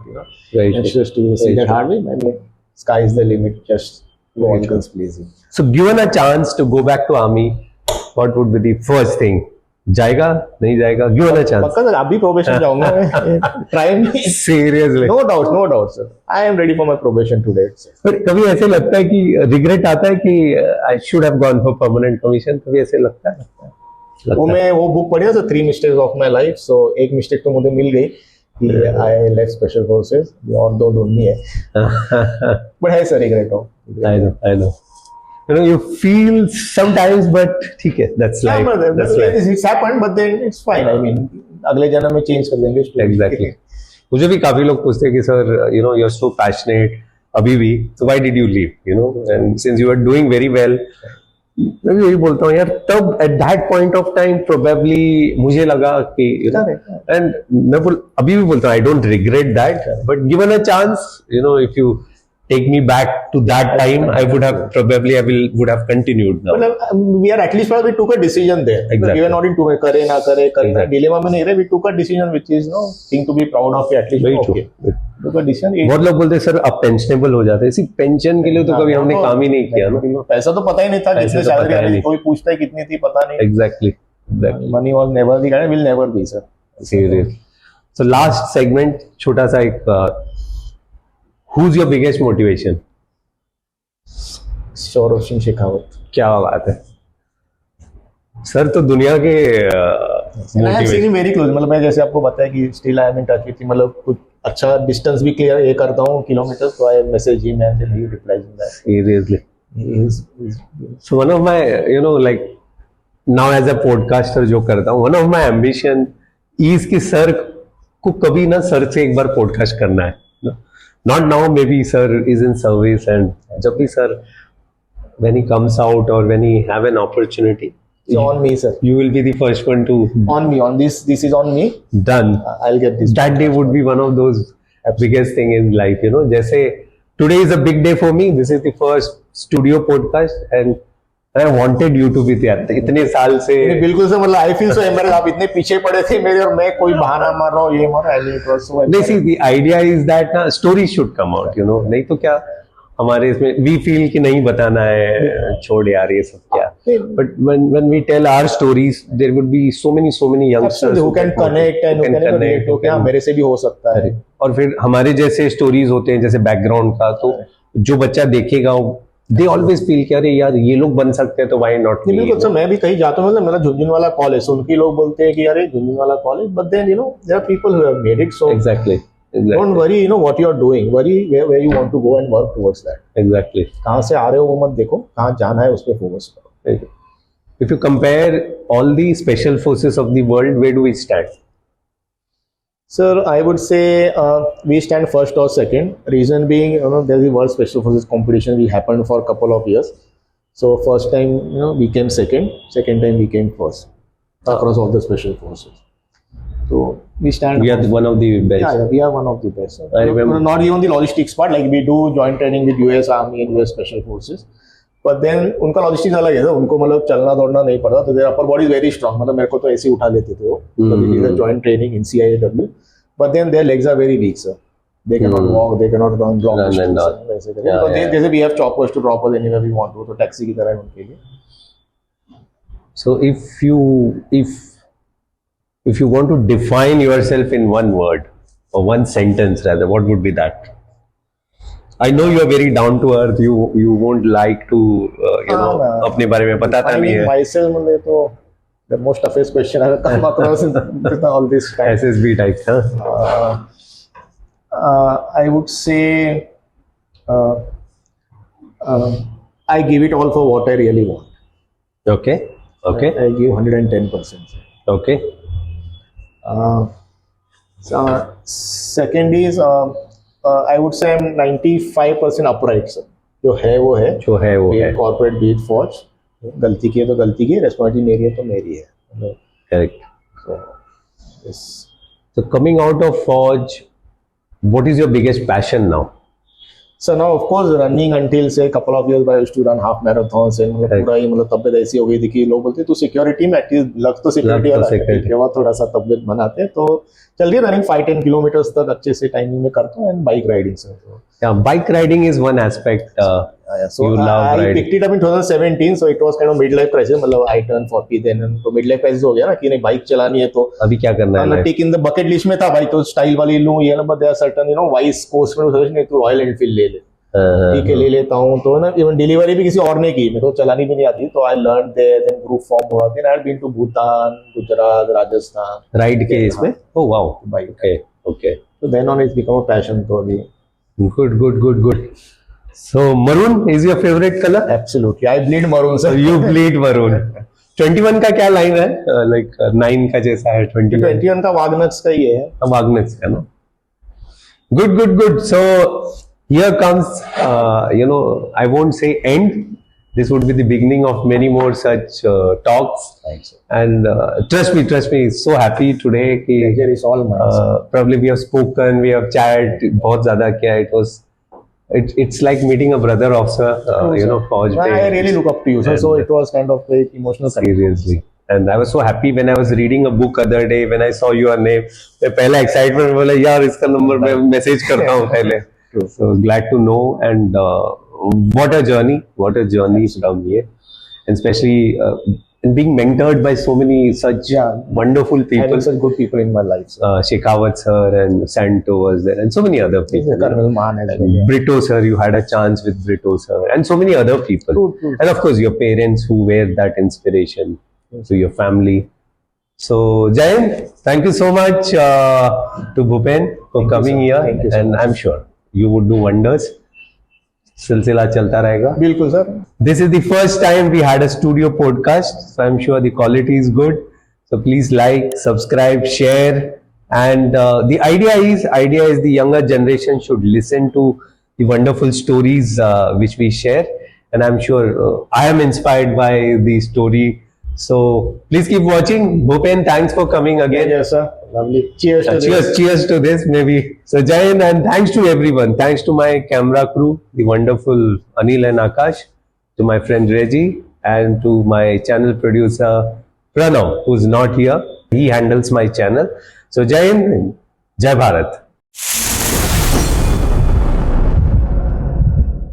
youngsters to see that hard way. I mean, sky is the limit. Just go all guns blazing. So given a chance to go back to army, what would be the first thing? जाएगा नहीं जाएगा? Given a chance. पक्का sir, आप भी probation जाऊंगा. Try me. Seriously. No doubt, sir. I am ready for my probation today. पर कभी ऐसे लगता है कि रिग्रेट आता है कि I should have gone for permanent commission? कभी ऐसे लगता है? वो बुक पढ़ी ना sir, 3 mistakes of my life. So एक मिस्टेक तो मुझे मिल गई कि I left special forces. और 2 ढूंढनी है. But है सर रिग्रेट हो. I know. You feel sometimes, but ठीक है, that's life. That's life. It's happened, but then it's fine. I mean, अगले जन्म में चेंज कर देंगे. Exactly. मुझे भी काफी लोग पूछते हैं कि सर, you're so passionate अभी भी, so why did you leave? And since you are doing very well, मैं भी यही बोलता हूँ यार, तब at that point of time probably मुझे लगा कि and मैं अभी भी बोलता हूँ I don't regret that, but given a chance, if you take me back to that time, I would have continued now. We are at least we took a decision there. Exactly. We were not into करे ना करे करना dilemma में नहीं रहे. We took a decision which is thing to be proud of. At least very okay. Took a decision. बहुत लोग बोलते हैं सर अब पेंशनेबल हो जाते हैं. इसी पेंशन के लिए तो कभी हमने काम ही नहीं किया ना. पैसा तो पता ही नहीं था कितने सैलरी आ रही, कोई पूछता है कितनी थी पता नहीं. Exactly. Money was never the guy, will never be, sir. Serious. So last segment, छोटा सा एक who's your biggest motivation? Saurabh Singh Shekhawat. क्या बात है सर, तो दुनिया के मोटिवेशन। वेरी क्लोज, मतलब मैं जैसे आपको बताया कि still I am in touch with, मतलब कुछ अच्छा डिस्टेंस भी क्लियर ये करता हूँ किलोमीटर, तो I message him and then he replies that. Seriously, so one of my you know like now as a podcaster जो करता हूँ, one of my ambition is कि सर को कभी ना सर से एक बार पॉडकास्ट करना है। Not now, may be sir is in service, and जब भी sir when he comes out or when he have an opportunity, It's on me, sir. you will be the first one to On me, on this is on me. done. I'll get this. That day would be one of those biggest thing in life, you know. जैसे today is a big day for me. This is the first studio podcast and I wanted you to be there. इतने साल से नहीं, बिल्कुल sir, मतलब I feel so embarrassed, आप इतने पीछे पड़े थे मेरे और मैं कोई बहाना मार रहा हूँ, ये मार रहा हूँ, it was so नहीं, see the idea is that ना stories should come out, you know. नहीं तो क्या हमारे इसमें वी फील कि नहीं बताना है, छोड़ यार ये सब क्या, but when we tell our stories there would be so many youngsters who can connect and who can relate, तो क्या मेरे से भी हो सकता है। और फिर हमारे जैसे स्टोरीज होते हैं जैसे बैकग्राउंड का, तो जो बच्चा देखेगा दे ऑलवेज फील कि अरे यार ये लोग बन सकते हैं तो व्हाई नॉट मी। बिल्कुल सर, मैं भी कहीं जाता हूँ, मतलब मेरा झुंझुनवाला कॉलेज, उनके लोग बोलते हैं कि अरे Jhunjhunwala college, but then you know there are people who have made it, so exactly don't worry, you know what you are doing, worry where you want to go and work towards that. Exactly, कहाँ से आ रहे हो वो मत देखो, कहाँ जाना है उस पर फोकस करो। If you compare all the special forces of the world, where do we stand? Sir, I would say we stand first or second. Reason being, you know, there's the World Special Forces competition. We happened for a couple of years. So first time, you know, we came second. Second time we came first across all the special forces. So we stand. We are one of the best. Yeah, we are one of the best. I remember. Not even the logistics part. Like we do joint training with US Army and US Special Forces. But then उनका logistics अलग है, उनको मतलब चलना दौड़ना नहीं पड़ता, तो their upper body is very strong, मतलब मेरे को तो ऐसे ही उठा लेते थे वो joint training in CIAW, but then their legs are very weak sir, they can not walk, they can not run block, वैसे करके, but जैसे we have choppers to drop us anywhere we want to, तो taxi की तरह है उनके लिए। So if you want to define yourself in one word or one sentence rather, what would be that? I know you are very down to earth. You won't like to अपने बारे में बताता नहीं है। Myself मतलब तो the most toughest question I have come across in all this time. SSB type, huh? I would say I give it all for what I really want. Okay. I give 110%. Okay. So, second is I would say I'm 95% upright sir. जो है वो है, corporate beat फौज, गलती की है तो गलती की, रेस्पॉन्सिबिलिटी मेरी है तो मेरी है। Correct. So, yes. So coming out of Forge, what is your biggest passion now? So now of course running until say couple of years I used to run half marathons and मतलब पूरा ही मतलब तबियत ऐसी हो गई थी कि लोग बोलते तू सिक्योरिटी में एटलीस्ट लग तो सिक्योरिटी वाला है, वो थोड़ा सा तबियत बनाते हैं, तो चल रही है रनिंग 5-10 किलोमीटर्स तक अच्छे से टाइमिंग में करता हूँ, and bike riding sir. Yeah, bike riding is one aspect. So you love I riding. picked it up in 2017, so it was kind of midlife crisis, मतलब I turned 40 then, तो midlife crisis हो गया ना कि नहीं bike चलानी है, तो अभी क्या करना है? Tick in the bucket list में था भाई, तो स्टाइल वाली लूं ये ना, but there are certain you know vice course में सजेशन नहीं, तो रॉयल एनफील्ड ले ले, ठीक है ले लेता हूँ, तो ना इवन डिलीवरी भी किसी और ने की, मेरे को चलानी भी नहीं आती, तो I learn there, then group form हुआ, then I had been to Bhutan, Gujarat, Rajasthan ride के इसमें। ओह वाओ, बाइक, ओके, तो then on its become a passion, तो अभी good. So maroon is your favorite color? Absolutely I bleed maroon sir. You bleed maroon. 21 का क्या line है? Like 9 का जैसा है 21? 21 का वागनक्स का ही है। वागनक्स का ना? Good. So here comes, I won't say end. This would be the beginning of many more such talks. Thanks, sir. And trust me, so happy today कि Pleasure is all mine. probably we have spoken, we have chatted, बहुत ज़्यादा किया. It's like meeting a brother of sir, Fauj I really look up to you, sir. So it was kind of very emotional. Seriously. And I was so happy when I was reading a book other day when I saw your name. मैं पहला excitement में बोला यार इसका number मैं message करता हूँ पहले. So glad to know, and what a journey from here, and especially and being mentored by so many such Yeah. wonderful people. Having such good people in my life. Sir. Shekhawat sir and Santo was there, and so many other people. Colonel Maan as well. Brito sir, you had a chance with Brito sir, and so many other people. True. And of course, your parents who were that inspiration to your family. So, Jayan, thank you so much to Bhupen for coming sir. here, Thank you so and much. I'm sure you would do wonders. सिलसिला चलता रहेगा. बिल्कुल sir. This is the first time we had a studio podcast, so I'm sure the quality is good. So please like, subscribe, share, and the idea is the younger generation should listen to the wonderful stories which we share, and I'm sure I am inspired by the story. So please keep watching. Bhupen, thanks for coming again. Yes sir. Lovely. Cheers to this. Cheers to this, maybe. So, Jayan, and thanks to everyone. Thanks to my camera crew, the wonderful Anil and Akash, to my friend Reggie, and to my channel producer Pranav, who's not here. He handles my channel. So, Jayan, Jai Bharat.